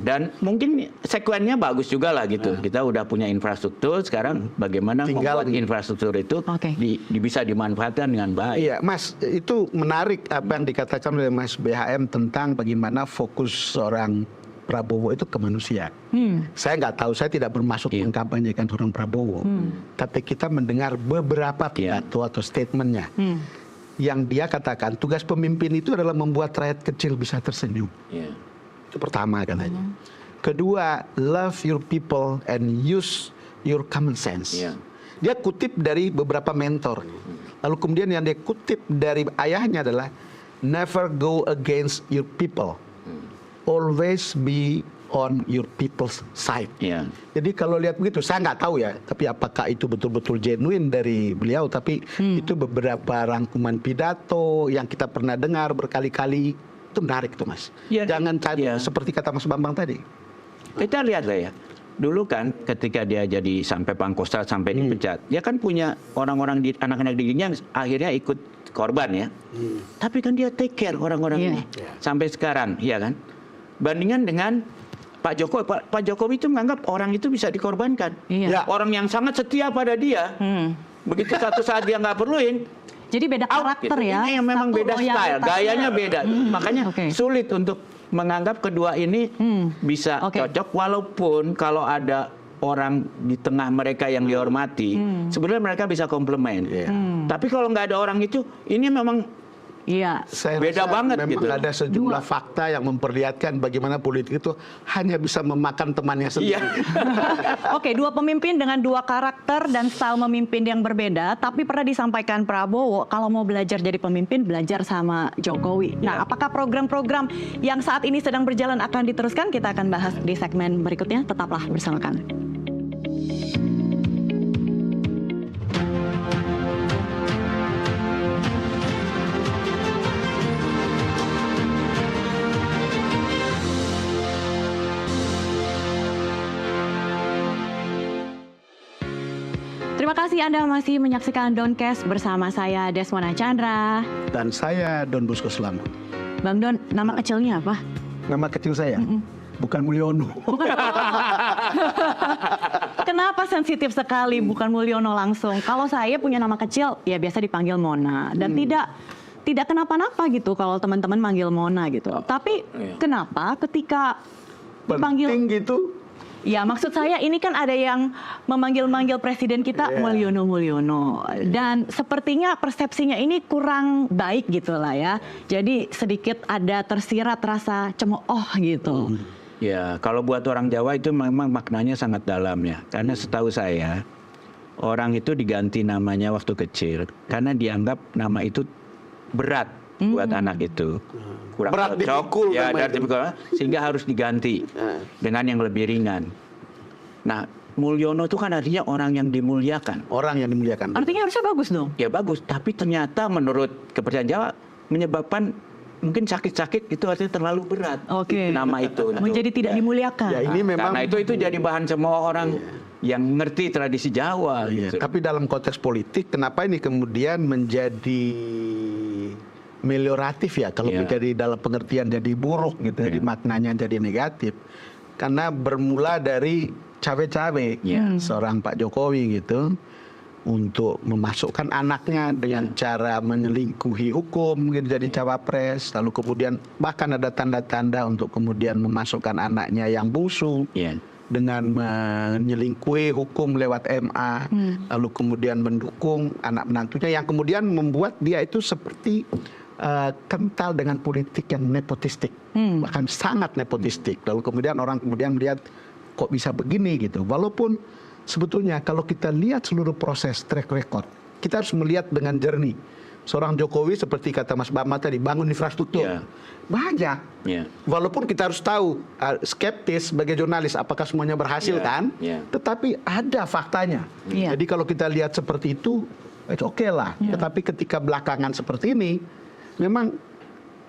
Dan mungkin sekuennya bagus juga lah gitu. Kita udah punya infrastruktur, sekarang bagaimana Tinggal membuat infrastruktur itu Oke. bisa dimanfaatkan dengan baik. Iya, Mas, itu menarik apa yang dikatakan oleh Mas BHM tentang bagaimana fokus seorang Prabowo itu ke manusia. Saya nggak tahu, saya tidak bermaksud Iya. mengkampanyekan seorang Prabowo, tapi kita mendengar beberapa Iya. pidato atau statementnya yang dia katakan tugas pemimpin itu adalah membuat rakyat kecil bisa tersenyum. Iya. Itu pertama katanya. Kedua, love your people and use your common sense. Iya. Dia kutip dari beberapa mentor. Lalu kemudian yang dia kutip dari ayahnya adalah never go against your people. Always be on your people's side. Iya. Jadi kalau lihat begitu, saya nggak tahu ya, tapi apakah itu betul-betul genuine dari beliau, tapi itu beberapa rangkuman pidato yang kita pernah dengar berkali-kali, itu menarik tuh Mas. Ya, Jangan cari ya. seperti kata Mas Bambang tadi. Kita lihat lah ya. Dulu kan ketika dia jadi sampai Pangkostrat sampai dipecat, dia kan punya orang-orang anak-anak didiknya akhirnya ikut korban ya. Tapi kan dia take care orang-orang Iya. ini sampai sekarang, ya kan? Bandingan dengan Pak Jokowi, Pak Jokowi itu menganggap orang itu bisa dikorbankan. Iya. Ya. Orang yang sangat setia pada dia, begitu satu saat dia nggak perluin, Jadi beda out karakter gitu. ya. Ini yang memang Satu beda style, loyalitasnya. gayanya beda. Makanya Oke. sulit untuk menganggap kedua ini bisa Oke. cocok, walaupun kalau ada orang di tengah mereka yang dihormati, sebenarnya mereka bisa komplement. Tapi kalau nggak ada orang itu, ini memang Iya. Saya Beda rasa banget memang gitu. ada sejumlah fakta yang memperlihatkan bagaimana politik itu hanya bisa memakan temannya sendiri. iya. Oke, dua pemimpin dengan dua karakter dan style memimpin yang berbeda, tapi pernah disampaikan Prabowo kalau mau belajar jadi pemimpin, belajar sama Jokowi. Nah, apakah program-program yang saat ini sedang berjalan akan diteruskan? Kita akan bahas di segmen berikutnya. Tetaplah bersama kami. Terima kasih Anda masih menyaksikan Doncast bersama saya Desmona Chandra. Dan saya Don Bosco Slamet. Bang Don, nama kecilnya apa? Nama kecil saya bukan Mulyono. Kenapa sensitif sekali bukan Mulyono langsung? Kalau saya punya nama kecil ya biasa dipanggil Mona dan tidak kenapa-napa gitu kalau teman-teman manggil Mona gitu. Tapi kenapa ketika dipanggil Penting gitu. ya maksud saya ini kan ada yang memanggil-manggil presiden kita Mulyono dan sepertinya persepsinya ini kurang baik gitu lah ya. Jadi sedikit ada tersirat rasa cemooh gitu. Ya, kalau buat orang Jawa itu memang maknanya sangat dalam ya. Karena setahu saya, orang itu diganti namanya waktu kecil karena dianggap nama itu berat buat anak itu. Kurang Berat cocok, dipikul ya, nama itu. sehingga harus diganti dengan yang lebih ringan. Nah, Mulyono itu kan artinya orang yang dimuliakan. Orang yang dimuliakan. Artinya harusnya bagus dong. Ya bagus, tapi ternyata menurut kepercayaan Jawa menyebabkan mungkin sakit-sakit itu artinya terlalu berat. Oke. Nama itu. Menjadi tidak dimuliakan. Ya, ini memang Karena itu jadi bahan cemooh orang yang ngerti tradisi Jawa. Iya, Gitu. tapi dalam konteks politik, kenapa ini kemudian menjadi melioratif ya? Kalau Iya. menjadi dalam pengertian jadi buruk gitu, jadi maknanya jadi negatif. Karena bermula dari cawe-cawe seorang Pak Jokowi gitu untuk memasukkan anaknya dengan cara menyelingkuhi hukum gitu jadi cawapres, lalu kemudian bahkan ada tanda-tanda untuk kemudian memasukkan anaknya yang bungsu dengan menyelingkuhi hukum lewat MA, lalu kemudian mendukung anak menantunya yang kemudian membuat dia itu seperti kental dengan politik yang nepotistik, bahkan sangat nepotistik. Lalu kemudian orang kemudian melihat kok bisa begini gitu. Walaupun sebetulnya kalau kita lihat seluruh proses track record, kita harus melihat dengan jernih. Seorang Jokowi seperti kata Mas Bama tadi, bangun infrastruktur. Banyak. Walaupun kita harus tahu, skeptis sebagai jurnalis, apakah semuanya berhasil kan? Tetapi ada faktanya. Jadi kalau kita lihat seperti itu, itu oke lah. Tetapi ketika belakangan seperti ini, memang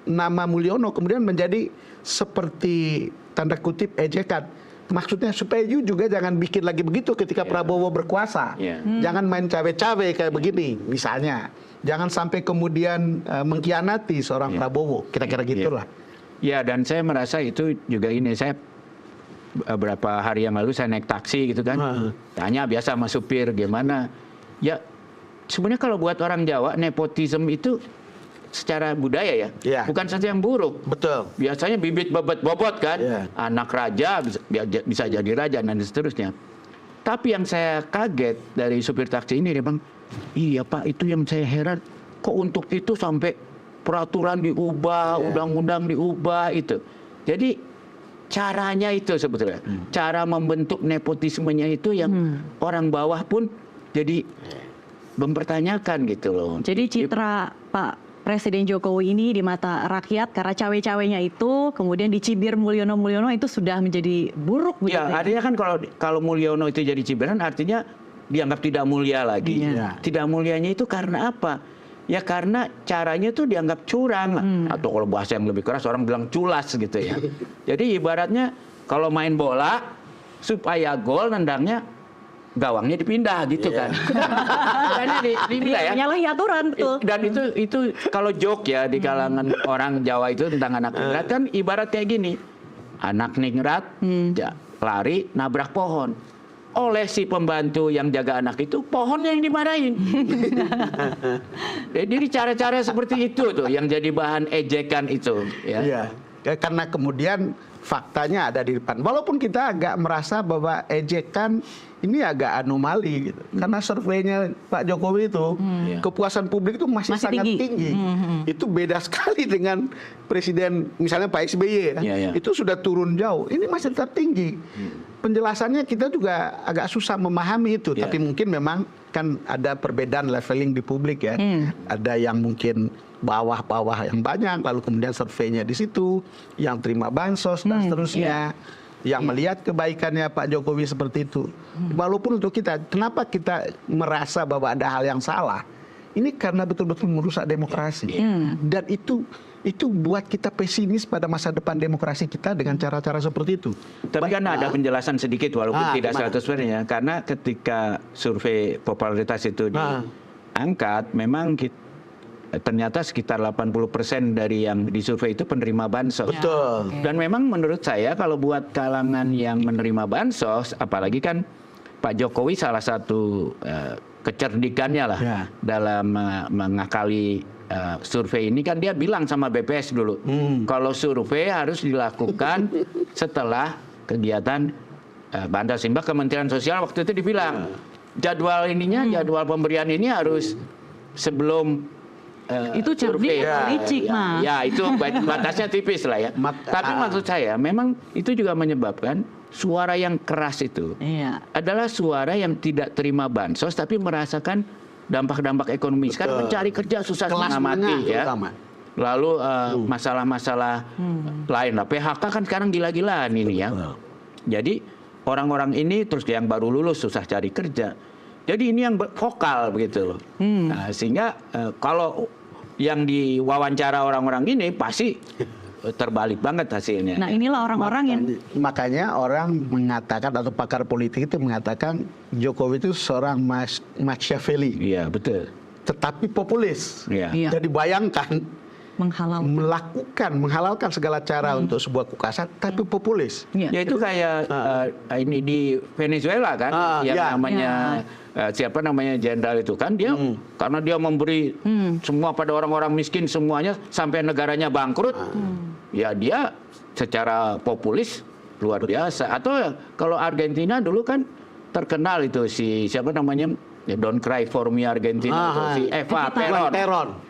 nama Mulyono kemudian menjadi seperti tanda kutip ejekan. Maksudnya supaya you juga jangan bikin lagi begitu ketika Prabowo berkuasa. Jangan main cawe-cawe kayak begini misalnya. Jangan sampai kemudian mengkhianati seorang Prabowo. Kira-kira gitulah. Ya, dan saya merasa itu juga ini. Saya beberapa hari yang lalu saya naik taksi gitu kan. Tanya biasa sama supir gimana. Ya sebenarnya kalau buat orang Jawa nepotisme itu secara budaya bukan sesuatu yang buruk. Betul. Biasanya bibit bobot kan, anak raja bisa jadi raja dan seterusnya. Tapi yang saya kaget dari supir taksi ini, dia bilang, iya Pak, itu yang saya heran, kok untuk itu sampai peraturan diubah, undang-undang diubah itu. Jadi caranya itu sebetulnya, cara membentuk nepotismenya itu yang orang bawah pun jadi mempertanyakan gitu loh. Jadi citra Pak Presiden Jokowi ini di mata rakyat karena cawe-cawenya itu kemudian dicibir Mulyono itu sudah menjadi buruk begitu. Ya, artinya kan kalau Mulyono itu jadi cibiran artinya dianggap tidak mulia lagi. Tidak mulianya itu karena apa? Ya karena caranya itu dianggap curang atau kalau bahasa yang lebih keras orang bilang culas gitu ya. Jadi ibaratnya kalau main bola supaya gol nendangnya gawangnya dipindah gitu kan. Karena dipindah ya. Menyalahi aturan betul. Dan itu kalau joke ya di kalangan orang Jawa itu tentang anak ningrat kan ibarat kayak gini. Anak ningrat lari nabrak pohon. Oleh si pembantu yang jaga anak itu pohonnya yang dimarahin. Jadi cara-cara seperti itu tuh yang jadi bahan ejekan itu ya. Karena kemudian faktanya ada di depan. Walaupun kita agak merasa bahwa ejekan ini agak anomali gitu. Karena surveinya Pak Jokowi itu kepuasan publik itu masih sangat tinggi. Itu beda sekali dengan presiden misalnya Pak SBY itu sudah turun jauh. Ini masih tetap tinggi. Penjelasannya kita juga agak susah memahami itu. Tapi mungkin memang kan ada perbedaan leveling di publik ya. Ada yang mungkin bawah-bawah yang banyak, lalu kemudian surveinya di situ, yang terima bansos dan seterusnya, yang melihat kebaikannya Pak Jokowi seperti itu. Walaupun untuk kita, kenapa kita merasa bahwa ada hal yang salah? Ini karena betul-betul merusak demokrasi. Dan itu buat kita pesimis pada masa depan demokrasi kita dengan cara-cara seperti itu. Tapi kan ada penjelasan sedikit walaupun tidak 100% ya. Karena ketika survei popularitas itu diangkat, memang ternyata sekitar 80% dari yang disurvei itu penerima bansos. Betul. Dan memang menurut saya kalau buat kalangan yang menerima bansos, apalagi kan Pak Jokowi salah satu kecerdikannya lah dalam mengakali survei ini kan dia bilang sama BPS dulu, kalau survei harus dilakukan setelah kegiatan bansos. Sehingga Kementerian Sosial waktu itu dibilang jadwal jadwal pemberian ini harus sebelum itu cerdik licik Mas. Ya itu batasnya tipis lah ya. Tapi maksud saya memang itu juga menyebabkan suara yang keras itu adalah suara yang tidak terima bansos tapi merasakan dampak-dampak ekonomi. Sekarang mencari kerja susah setengah mati ya. Lalu masalah-masalah lain lah. PHK kan sekarang gila-gilaan ini ya. Jadi orang-orang ini terus yang baru lulus susah cari kerja. Jadi ini yang vokal begitu loh. Nah, sehingga kalau yang diwawancara orang-orang ini pasti terbalik banget hasilnya. Nah inilah orang-orang yang makanya orang mengatakan atau pakar politik itu mengatakan Jokowi itu seorang Machiavelli. Iya betul. Tetapi populis. Iya. Jadi bayangkan menghalalkan segala cara untuk sebuah kekuasaan, tapi populis. Iya. Ya itu kayak ini di Venezuela kan, yang ya. namanya siapa namanya jenderal itu kan dia karena dia memberi semua pada orang-orang miskin semuanya sampai negaranya bangkrut, ya dia secara populis luar biasa. Atau kalau Argentina dulu kan terkenal itu si siapa namanya Don't Cry for Me Argentina itu, si Eva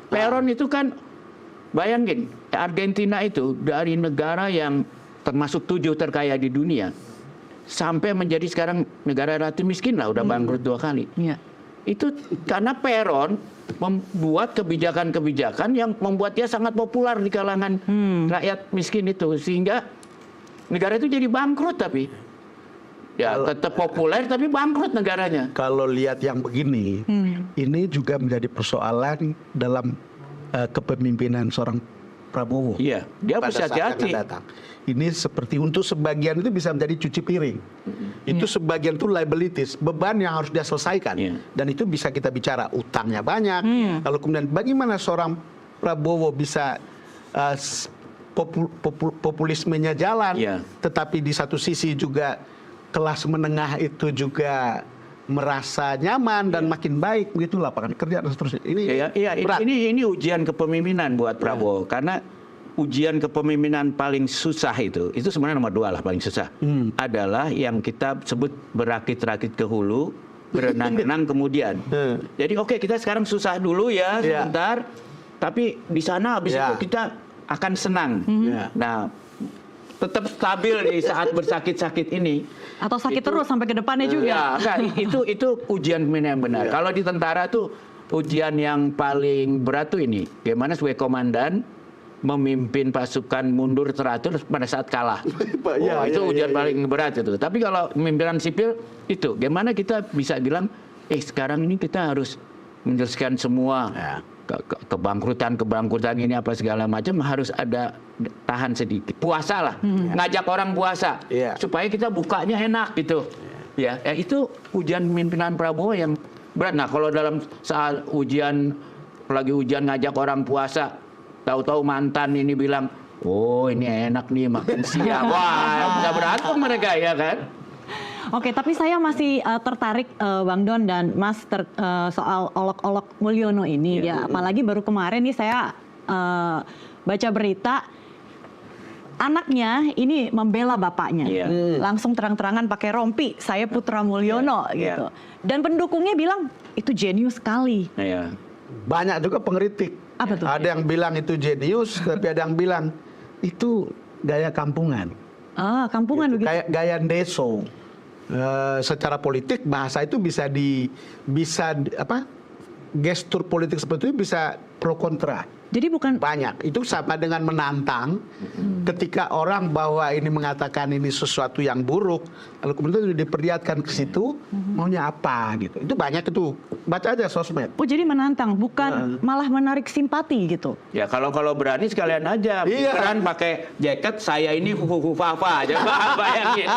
Perón itu kan. Bayangin, Argentina itu dari negara yang termasuk 7 terkaya di dunia, sampai menjadi sekarang negara ratu miskin lah, udah bangkrut 2 kali. Iya. Itu karena Perón membuat kebijakan-kebijakan yang membuat dia sangat populer di kalangan rakyat miskin itu. Sehingga negara itu jadi bangkrut tapi. Ya tetap populer tapi bangkrut negaranya. Kalau lihat yang begini, ini juga menjadi persoalan dalam kepemimpinan seorang Prabowo. Iya, dia pada harus saat hati-hati. akan datang. Ini seperti untuk sebagian itu bisa menjadi cuci piring. Itu sebagian itu liabilities, beban yang harus dia selesaikan. Iya. Dan itu bisa kita bicara utangnya banyak. Lalu kemudian bagaimana seorang Prabowo bisa populismenya jalan, Iya. tetapi di satu sisi juga kelas menengah itu juga merasa nyaman dan makin baik begitu lapangan kerja dan seterusnya. Ini ujian kepemimpinan buat Prabowo karena ujian kepemimpinan paling susah itu sebenarnya nomor 2 lah paling susah adalah yang kita sebut berakit-rakit ke hulu, berenang-renang kemudian. Jadi oke, kita sekarang susah dulu ya sebentar, tapi di sana habis itu kita akan senang. Nah, tetap stabil di saat bersakit-sakit ini. Atau sakit terus sampai ke depannya juga. Ya, itu ujian yang benar. Kalau di tentara tuh ujian yang paling berat tuh ini, bagaimana sebagai komandan memimpin pasukan mundur teratur pada saat kalah. Itu ujian paling berat itu. Tapi kalau pemimpinan sipil itu, bagaimana kita bisa bilang, sekarang ini kita harus menyelesaikan semua kebangkrutan ini apa segala macam, harus ada tahan sedikit, puasa lah, ngajak orang puasa supaya kita bukanya enak gitu. Ya, itu ujian pemimpinan Prabowo yang berat. Nah, kalau dalam saat lagi ujian ngajak orang puasa, tahu-tahu mantan ini bilang, oh ini enak nih makan siang, wah nggak berantem mereka ya kan. Oke, tapi saya masih tertarik Bang Don dan Mas soal olok-olok Mulyono ini ya. Apalagi baru kemarin nih saya baca berita anaknya ini membela bapaknya. Langsung terang-terangan pakai rompi, saya Putra Mulyono gitu. Dan pendukungnya bilang itu jenius sekali. Banyak juga pengkritik. Apa tuh? Ada yang bilang itu jenius, tapi ada yang bilang itu gaya kampungan. Kampungan gitu. begitu. Kayak gaya deso. Secara politik bahasa itu gestur politik seperti itu bisa pro kontra. Jadi bukan banyak. Itu sama dengan menantang. Ketika orang bahwa ini mengatakan ini sesuatu yang buruk, lalu kemudian diperlihatkan ke situ, maunya apa gitu. Itu banyak itu. Baca aja sosmed. Oh, jadi menantang, bukan malah menarik simpati gitu. Ya kalau berani sekalian aja. Kan pakai jaket, saya ini fufa aja. Bayangin.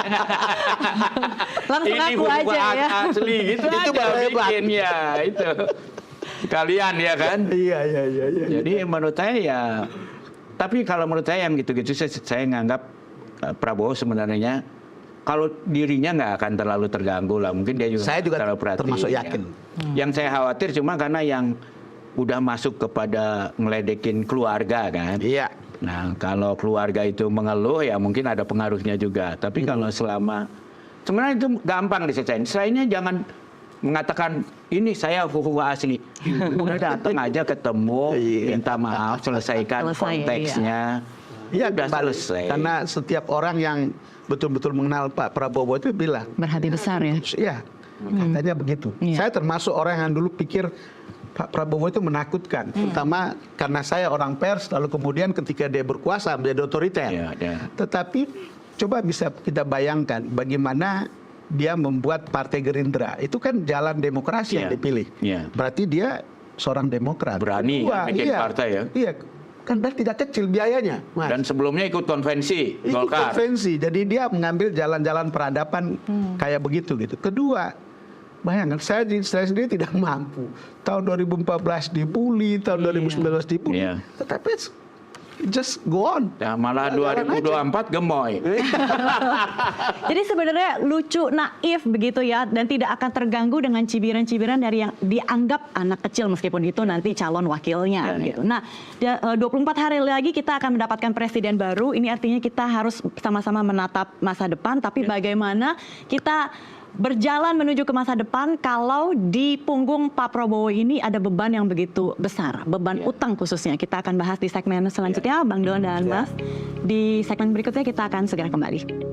Langsung ini aku aja ya. Asli gitu itu aja bikin ya itu. Kalian ya kan? Iya. Jadi menurut saya ya, tapi kalau menurut saya yang gitu-gitu saya nganggap Prabowo sebenarnya kalau dirinya nggak akan terlalu terganggu lah. Mungkin dia juga, saya juga terlalu perhatian, termasuk yakin. Yang saya khawatir cuma karena yang udah masuk kepada ngeledekin keluarga kan. Iya. Nah kalau keluarga itu mengeluh ya mungkin ada pengaruhnya juga. Tapi kalau selama sebenarnya itu gampang diselesain. Selainnya jangan mengatakan ini saya fufuwa asli. Udah datang aja ketemu, minta maaf, selesaikan konteksnya. Iya, udah selesai. Karena setiap orang yang betul-betul mengenal Pak Prabowo itu bilang berhati besar ya. Iya, katanya begitu. Saya termasuk orang yang dulu pikir Pak Prabowo itu menakutkan, terutama karena saya orang pers, lalu kemudian ketika dia berkuasa menjadi otoriter. Tetapi coba bisa kita bayangkan bagaimana dia membuat Partai Gerindra. Itu kan jalan demokrasi yang dipilih. Berarti dia seorang demokrat. Berani bikin partai ya. Iya, kan tidak kecil biayanya, Mas. Dan sebelumnya ikut konvensi Golkar. Jadi dia mengambil jalan-jalan peradaban kayak begitu gitu. Kedua, bayangkan saya sendiri tidak mampu. Tahun 2014 dibully, tahun 2019 dibully. Tetapi just go on. Ya, malah Jalan 2024 gemoy. Jadi sebenarnya lucu, naif begitu ya, dan tidak akan terganggu dengan cibiran-cibiran dari yang dianggap anak kecil meskipun itu nanti calon wakilnya. Ya, Gitu. Nah, 24 hari lagi kita akan mendapatkan presiden baru. Ini artinya kita harus sama-sama menatap masa depan. Tapi bagaimana kita berjalan menuju ke masa depan kalau di punggung Pak Prabowo ini ada beban yang begitu besar, beban utang khususnya. Kita akan bahas di segmen selanjutnya, Bang Don dan Mas. Di segmen berikutnya kita akan segera kembali.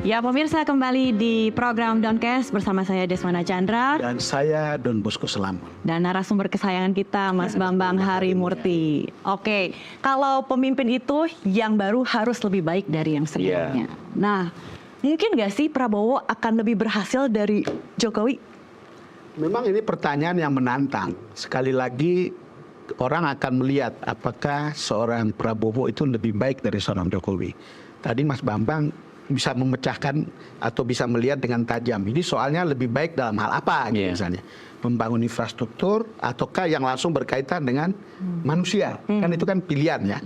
Ya pemirsa, kembali di program Doncast bersama saya Desmana Chandra Dan saya Don Bosco Selamat. dan narasumber kesayangan kita Mas Bambang Harimurti. Oke, kalau pemimpin itu yang baru harus lebih baik dari yang sebelumnya. Nah, mungkin nggak sih Prabowo akan lebih berhasil dari Jokowi? Memang ini pertanyaan yang menantang. Sekali lagi orang akan melihat apakah seorang Prabowo itu lebih baik dari seorang Jokowi. Tadi Mas Bambang bisa memecahkan atau bisa melihat dengan tajam. Ini soalnya lebih baik dalam hal apa gitu misalnya. Membangun infrastruktur ataukah yang langsung berkaitan dengan manusia. Kan itu kan pilihan ya.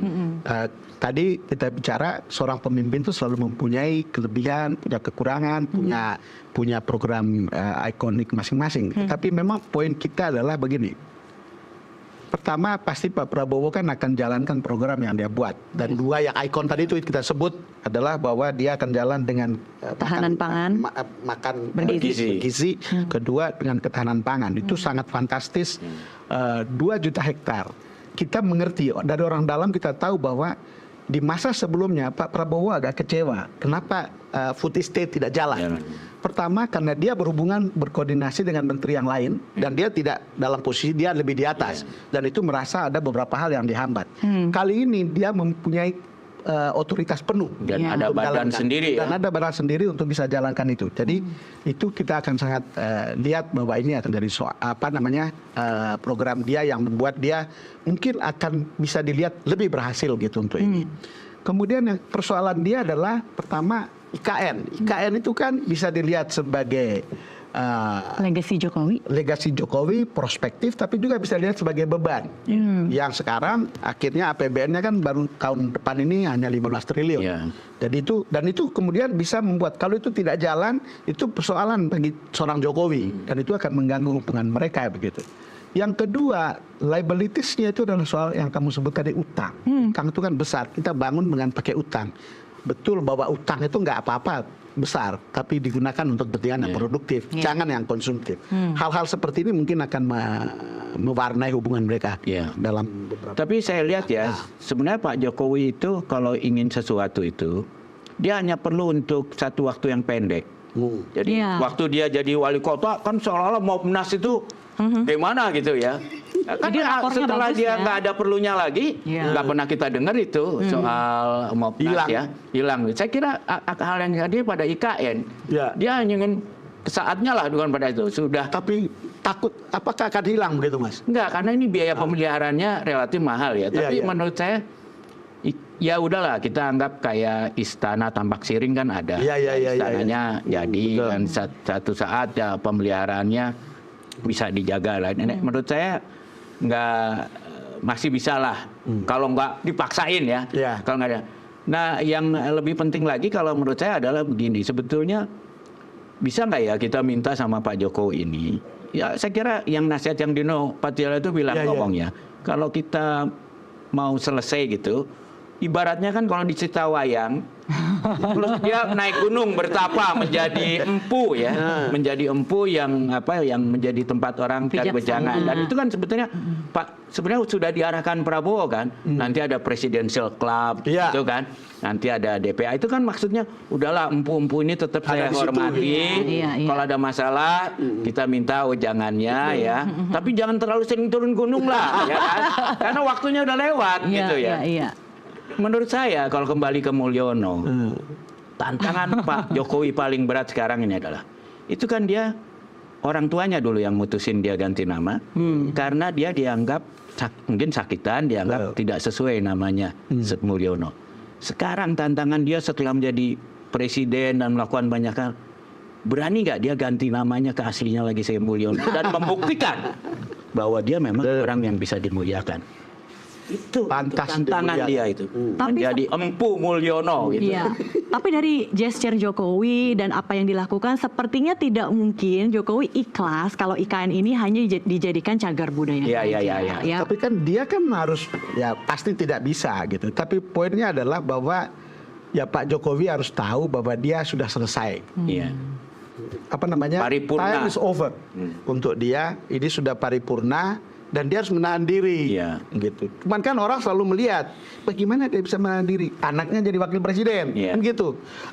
Tadi kita bicara seorang pemimpin itu selalu mempunyai kelebihan, punya kekurangan, punya program ikonik masing-masing. Tapi memang poin kita adalah begini. Pertama pasti Pak Prabowo kan akan jalankan program yang dia buat. Dan dua yang ikon tadi itu kita sebut adalah bahwa dia akan jalan dengan Tahanan pangan, makan bergizi. Kedua dengan ketahanan pangan. Itu sangat fantastis. 2 juta hektar. Kita mengerti dari orang dalam, kita tahu bahwa di masa sebelumnya Pak Prabowo agak kecewa. Kenapa food estate tidak jalan? Pertama karena dia berkoordinasi dengan menteri yang lain dan dia tidak dalam posisi, dia lebih di atas dan itu merasa ada beberapa hal yang dihambat. Kali ini dia mempunyai otoritas penuh Dan ada badan sendiri. Dan ada badan sendiri untuk bisa jalankan itu. Jadi itu kita akan sangat lihat bahwa ini akan dari program dia yang membuat dia mungkin akan bisa dilihat lebih berhasil gitu untuk ini. Kemudian yang persoalan dia adalah pertama IKN. IKN itu kan bisa dilihat sebagai legasi Jokowi, prospektif, tapi juga bisa dilihat sebagai beban. Yang sekarang akhirnya APBN-nya kan baru tahun depan ini hanya 15 triliun. Dan itu kemudian bisa membuat kalau itu tidak jalan, itu persoalan bagi seorang Jokowi dan itu akan mengganggu hubungan mereka begitu. Yang kedua, liabilities-nya itu adalah soal yang kamu sebut tadi, utang. Utang itu kan besar. Kita bangun dengan pakai utang. Betul bahwa utang itu nggak apa-apa besar, tapi digunakan untuk kepentingan yang produktif, jangan yang konsumtif. Hal-hal seperti ini mungkin akan mewarnai hubungan mereka dalam beberapa. Tapi saya lihat ya, sebenarnya Pak Jokowi itu kalau ingin sesuatu itu, dia hanya perlu untuk satu waktu yang pendek. Jadi waktu dia jadi wali kota kan seolah-olah mau Monas itu gimana gitu ya. Kan setelah dia nggak ada perlunya lagi, nggak pernah kita dengar itu soal Monas hilang. Saya kira hal yang tadi pada IKN, dia hanya ingin saatnya lah bukan pada itu sudah. Tapi takut apakah akan hilang begitu Mas? Enggak, karena ini biaya pemeliharaannya relatif mahal ya. Tapi menurut saya ya udahlah, kita anggap kayak istana Tambak Siring kan ada. Istananya jadi dan satu saat ya pemeliharaannya bisa dijaga lah. Menurut saya masih bisa lah kalau nggak dipaksain ya. Kalau nggak ada. Nah yang lebih penting lagi kalau menurut saya adalah begini, sebetulnya bisa nggak ya kita minta sama Pak Jokowi ini, ya saya kira yang nasihat yang Dino Patiala itu bilang ngomongnya, kalau kita mau selesai gitu, ibaratnya kan kalau di cerita wayang, terus dia naik gunung bertapa menjadi empu ya, menjadi empu yang menjadi tempat orang cari wejangan. Dan itu kan sebetulnya sebenarnya sudah diarahkan Prabowo kan, nanti ada presidential club, itu kan, nanti ada DPA, itu kan maksudnya udahlah empu-empu ini tetap saya hormati, kalau ada masalah kita minta wejangannya ya, tapi jangan terlalu sering turun gunung lah, ya kan, karena waktunya udah lewat gitu ya. Menurut saya kalau kembali ke Mulyono, tantangan Pak Jokowi paling berat sekarang ini adalah itu kan dia orang tuanya dulu yang mutusin dia ganti nama karena dia dianggap mungkin sakitan, dianggap tidak sesuai namanya Sri Mulyono. Sekarang tantangan dia setelah menjadi presiden dan melakukan banyak hal, berani nggak dia ganti namanya ke aslinya lagi Sri Mulyono dan membuktikan bahwa dia memang orang yang bisa dimuliakan. Itu Pantas tantangan dimuliakan. dia itu. Tapi Menjadi Empu Mulyono gitu. Iya. Tapi dari gesture Jokowi dan apa yang dilakukan, sepertinya tidak mungkin Jokowi ikhlas kalau IKN ini hanya dijadikan cagar budaya. Iya, saja. iya. Ya. Tapi kan dia kan harus, ya pasti tidak bisa gitu. Tapi poinnya adalah bahwa ya Pak Jokowi harus tahu bahwa dia sudah selesai. Iya. Apa namanya? Paripurna. Time is over. Untuk dia ini sudah paripurna dan dia harus menahan diri. Iya. Gitu. Cuman kan orang selalu melihat bagaimana dia bisa menahan diri. Anaknya jadi wakil presiden. Iya. Kan gitu.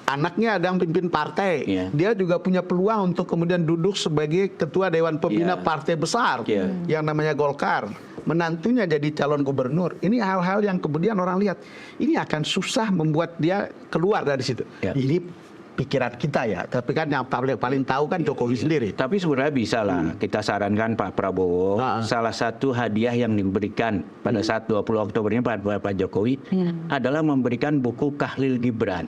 Anaknya ada yang pimpin partai. Iya. Dia juga punya peluang untuk kemudian duduk sebagai ketua dewan pembina Iya. partai besar Iya. yang namanya Golkar. Menantunya jadi calon gubernur. Ini hal-hal yang kemudian orang lihat ini akan susah membuat dia keluar dari situ. Iya. Ini pikiran kita ya, tapi kan yang paling tahu kan Jokowi sendiri. Tapi sebenarnya bisa lah kita sarankan Pak Prabowo, salah satu hadiah yang diberikan pada saat 20 Oktober ini Pak Jokowi adalah memberikan buku Kahlil Gibran.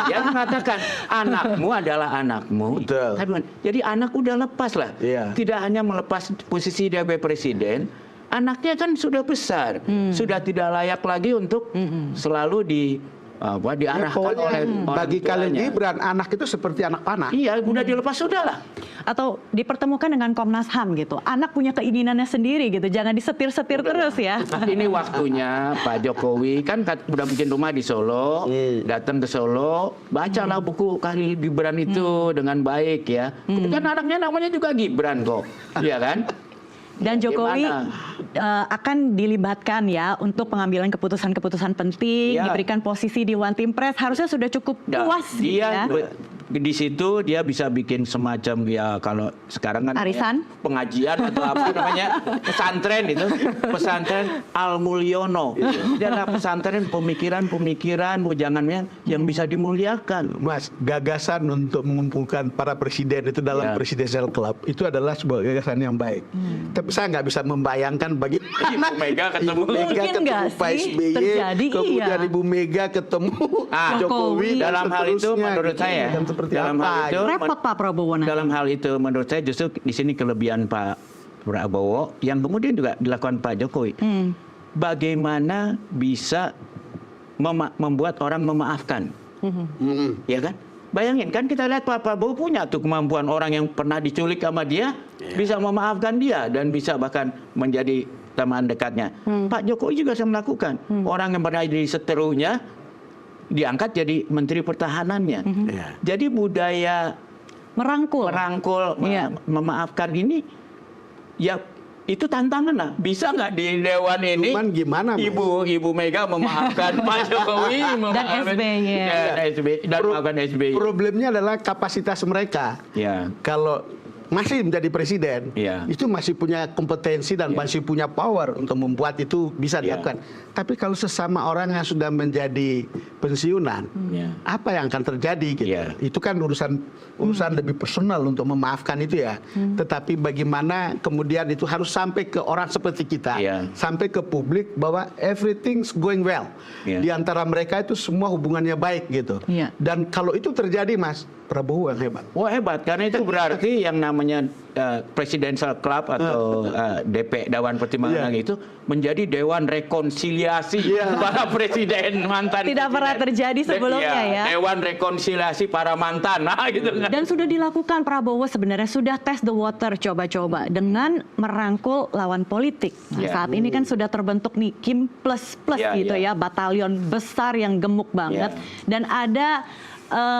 Dia mengatakan anakmu adalah anakmu. Betul. Jadi anak udah lepas lah. Iya. Tidak hanya melepas posisi dia sebagai presiden, anaknya kan sudah besar, sudah tidak layak lagi untuk selalu diarahkan Pokoknya oleh orang bagi Kahlil tuanya. Gibran anak itu seperti anak panah. Iya, udah dilepas sudah lah. Atau dipertemukan dengan Komnas HAM gitu. Anak punya keinginannya sendiri gitu. Jangan disetir-setir terus ya. Ini waktunya Pak Jokowi kan udah bikin rumah di Solo, datang ke Solo, bacalah buku Kahlil Gibran itu dengan baik ya. Kan anaknya namanya juga Gibran kok, iya kan? Dan Jokowi Gimana? akan dilibatkan ya untuk pengambilan keputusan-keputusan penting, Ya. diberikan posisi di One Team Press, harusnya sudah cukup Nah, puas gitu dia ya. di situ dia bisa bikin semacam ya kalau sekarang kan Arisan? ya, pengajian atau apa namanya pesantren itu pesantren Al Mulyono. Dia adalah pesantren pemikiran jangannya yang bisa dimuliakan. Mas, gagasan untuk mengumpulkan para presiden itu dalam Ya. presidential club itu adalah sebuah gagasan yang baik. Tapi saya nggak bisa membayangkan bagaimana Ibu Mega ketemu. Ibu Mega Mungkin ketemu nggak Pak sih SBY, terjadi, kemudian iya. Ibu Mega ketemu Ah, Jokowi dan dalam hal itu seterusnya, menurut gitu. saya Dan seperti dalam apa, hal itu gitu. Repot Pak Prabowo nanti. dalam hal itu menurut saya justru di sini kelebihan Pak Prabowo yang kemudian juga dilakukan Pak Jokowi. Bagaimana bisa membuat orang memaafkan, ya kan? Bayangin kan kita lihat Pak Prabowo punya tuh kemampuan orang yang pernah diculik sama dia bisa memaafkan dia dan bisa bahkan menjadi teman dekatnya. Pak Jokowi juga bisa melakukan. Orang yang pernah jadi seterunya diangkat jadi Menteri Pertahanannya. Jadi budaya Merangkul. Iya. memaafkan ini ya itu tantangan lah. Bisa nggak di Dewan ini Cuman gimana, Mas? Ibu Mega memaafkan Pak Jokowi SBY. dan memaafkan SBY. Problemnya adalah kapasitas mereka. Ya. Kalau masih menjadi presiden, Iya. itu masih punya kompetensi dan masih punya power untuk membuat itu bisa Iya. dilakukan. Tapi kalau sesama orang yang sudah menjadi pensiunan, Iya. apa yang akan terjadi gitu? Iya. Itu kan urusan lebih personal untuk memaafkan itu ya. Tetapi bagaimana kemudian itu harus sampai ke orang seperti kita, Iya. sampai ke publik bahwa everything's going well. Iya. Di antara mereka itu semua hubungannya baik gitu. Iya. Dan kalau itu terjadi, Mas, Prabowo yang hebat. Wah hebat, karena itu berarti yang namanya Presidential Club atau DP Dewan Pertimbangan itu menjadi Dewan Rekonsiliasi para presiden mantan. Tidak pernah terjadi sebelumnya ya. Dewan Rekonsiliasi para mantan, nah gitu kan. Dan sudah dilakukan Prabowo sebenarnya sudah test the water coba-coba dengan merangkul lawan politik. Nah, Ya. saat ini kan sudah terbentuk nih Kim plus Ya, gitu ya. ya, batalion besar yang gemuk banget. Ya. Dan ada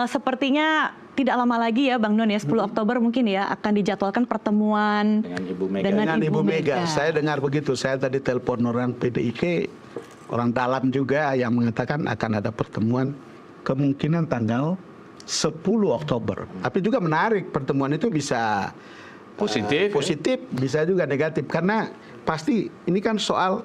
sepertinya tidak lama lagi ya Bang Nun ya 10 Oktober mungkin ya akan dijadwalkan pertemuan Dengan Ibu Mega. dengan Dengan Ibu Mega. Mega. Saya dengar begitu. Saya tadi telepon orang PDIP, orang dalam juga yang mengatakan akan ada pertemuan kemungkinan tanggal 10 Oktober. Tapi juga menarik, pertemuan itu bisa positif, bisa juga negatif. Karena pasti ini kan soal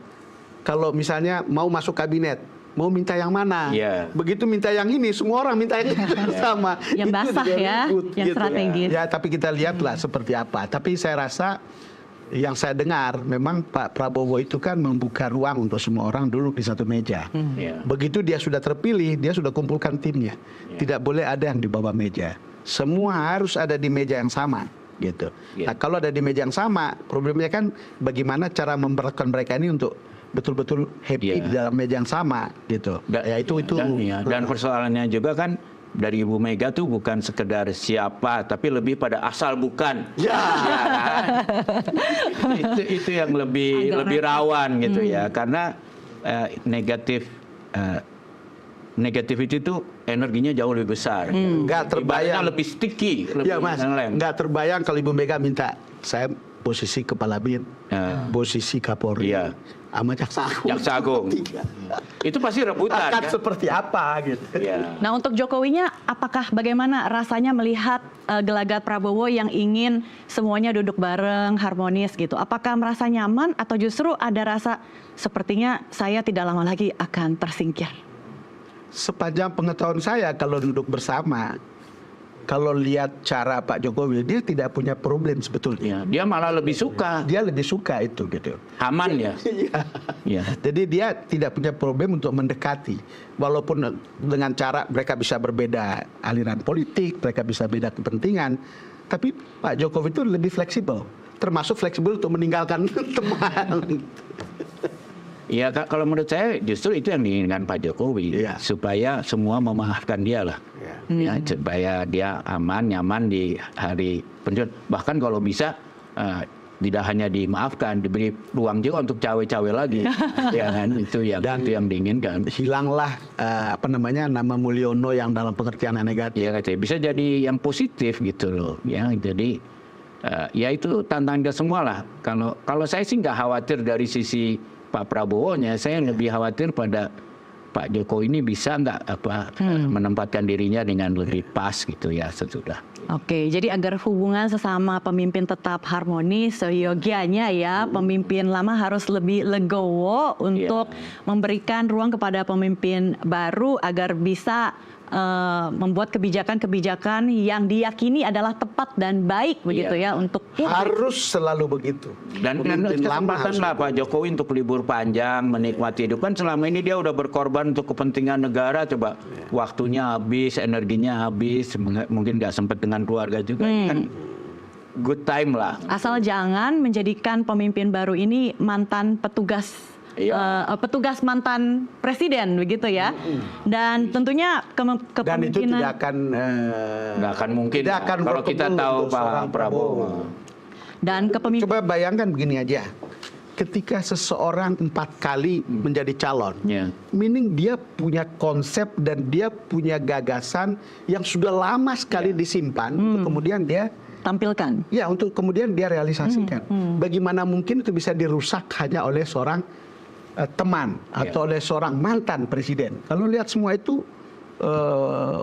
kalau misalnya mau masuk kabinet. mau minta yang mana. Iya. Begitu minta yang ini, semua orang minta yang itu sama. Yang Itu basah juga ya, ribut, yang strategis. Ya, tapi kita lihatlah seperti apa. Tapi saya rasa yang saya dengar memang Pak Prabowo itu kan membuka ruang untuk semua orang duduk di satu meja. Iya. Begitu dia sudah terpilih, dia sudah kumpulkan timnya. Tidak boleh ada yang di bawah meja. Semua harus ada di meja yang sama, gitu. Iya. Nah, kalau ada di meja yang sama, problemnya kan bagaimana cara memberatkan mereka ini untuk betul-betul happy Iya. di dalam meja yang sama, gitu. Ya itu. Dan persoalannya juga kan dari Ibu Mega tuh bukan sekedar siapa, tapi lebih pada asal bukan. Ya. Ya kan? itu yang lebih rawan gitu ya, karena negativity itu energinya jauh lebih besar. Nggak terbayang. Ibaratnya lebih sticky, lebih Ya Mas, ngelem. nggak terbayang kalau Ibu Mega minta saya posisi Kepala BIN, posisi Kapolri, Iya. sama Jaksa Agung. Jaksa Agung. Tiga. Itu pasti rebutan. Akan Kan? seperti apa gitu. Iya. Nah, untuk Jokowinya, apakah bagaimana rasanya melihat gelagat Prabowo yang ingin semuanya duduk bareng, harmonis gitu? Apakah merasa nyaman atau justru ada rasa sepertinya saya tidak lama lagi akan tersingkir? Sepanjang pengetahuan saya kalau duduk bersama, kalau lihat cara Pak Jokowi, dia tidak punya problem sebetulnya. Ya, dia malah lebih suka. Dia lebih suka itu gitu. Aman ya. Iya. Jadi dia tidak punya problem untuk mendekati. Walaupun dengan cara mereka bisa berbeda aliran politik, mereka bisa beda kepentingan. Tapi Pak Jokowi itu lebih fleksibel. Termasuk fleksibel untuk meninggalkan teman. Iya, kalau menurut saya justru itu yang diinginkan Pak Jokowi, Iya. supaya semua memaafkan dia lah, ya, supaya dia aman, nyaman di hari pensiun. Bahkan kalau bisa tidak hanya dimaafkan, diberi ruang juga untuk cawe-cawe lagi, ya kan? Itu yang diinginkan. Hilanglah nama Mulyono yang dalam pengertian yang negatif. Ya, bisa jadi yang positif gitu loh, ya. Jadi ya itu tantangan kita semua lah. Kalau saya sih nggak khawatir dari sisi Pak Prabowo-nya, saya lebih khawatir pada Pak Jokowi ini bisa nggak menempatkan dirinya dengan lebih pas gitu ya sesudah. Oke, jadi agar hubungan sesama pemimpin tetap harmonis, seyogianya ya, pemimpin lama harus lebih legowo untuk memberikan ruang kepada pemimpin baru agar bisa membuat kebijakan-kebijakan yang diyakini adalah tepat dan baik begitu ya untuk publik. Harus selalu begitu. Dan kesempatan lah Pak Jokowi untuk libur panjang, menikmati hidup. Kan selama ini dia udah berkorban untuk kepentingan negara, coba waktunya habis, energinya habis, mungkin nggak sempat dengan keluarga juga. Kan good time lah. Asal jangan menjadikan pemimpin baru ini mantan petugas. Petugas mantan presiden begitu ya, dan tentunya Dan itu kepemimpinan nggak akan mungkin tidak akan kalau kita bertemu tahu untuk seorang Pak Prabowo. dan kepemimpinan. Coba bayangkan begini aja, ketika seseorang 4 kali menjadi calon, meaning dia punya konsep dan dia punya gagasan yang sudah lama sekali disimpan, untuk kemudian dia tampilkan. ya untuk kemudian dia realisasikan. Bagaimana mungkin itu bisa dirusak hanya oleh seorang teman atau oleh seorang mantan presiden? Kalau lihat semua itu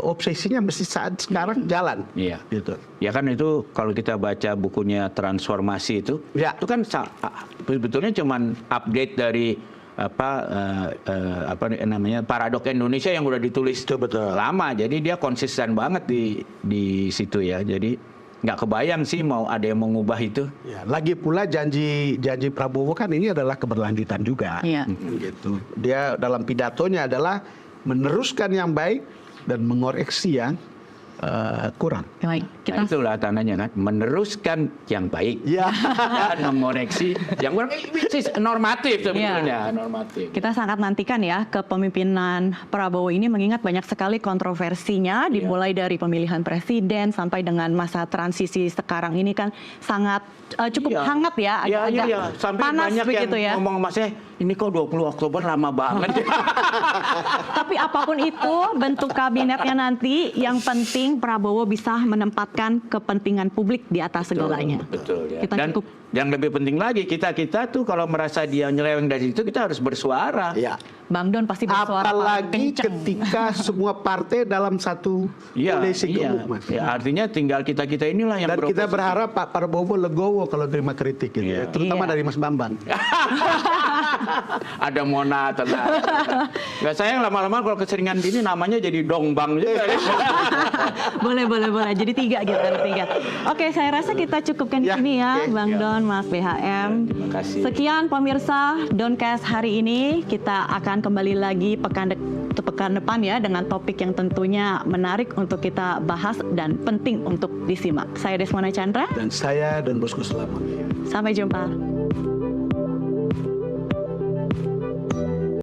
obsesinya mesti saat sekarang jalan. Iya. Gitu. Ya kan itu kalau kita baca bukunya Transformasi itu kan sebetulnya cuman update dari Paradok Indonesia yang udah ditulis lama. Jadi dia konsisten banget di situ ya. Jadi nggak kebayang sih mau ada yang mengubah itu. Ya, lagi pula janji Prabowo kan ini adalah keberlanjutan juga. Iya. Gitu. Dia dalam pidatonya adalah meneruskan yang baik dan mengoreksi yang kurang. Baik, Nah, itulah tandanya kan, meneruskan yang baik dan mengoreksi yang kurang. Which is normatif sebetulnya, normatif. Kita sangat nantikan ya kepemimpinan Prabowo ini, mengingat banyak sekali kontroversinya, dimulai dari pemilihan presiden sampai dengan masa transisi sekarang ini kan sangat cukup hangat ya, agak Sampai panas banyak begitu yang ya. ngomong sama saya, ini kok 20 Oktober lama banget. Tapi apapun itu bentuk kabinetnya nanti, yang penting penting Prabowo bisa menempatkan kepentingan publik di atas segalanya. Betul ya. Kita Dan cukup yang lebih penting lagi, kita tuh kalau merasa dia nyeleweng dari situ, kita harus bersuara. Ya. Bang Don pasti bersuara paling Apalagi kencang. ketika semua partai dalam satu koalisi gemuk, Mas. Ya, artinya tinggal kita inilah yang Dan kita beroposisi. berharap Pak Prabowo legowo kalau terima kritik gitu, Iya. ya. Terutama Iya. dari Mas Bambang. Ada Mona, tenang. Gak sayang lama-lama kalau keseringan gini namanya jadi dongbang juga. boleh. Jadi 3 gitu, ada 3. Oke, saya rasa kita cukupkan di Ya, sini ya, oke. Bang Don, Mas BHM. Terima kasih. Sekian pemirsa Doncast hari ini. Kita akan kembali lagi pekan depan ya dengan topik yang tentunya menarik untuk kita bahas dan penting untuk disimak. Saya Desmona Chandra. Dan saya dan bosku selamat. Sampai jumpa.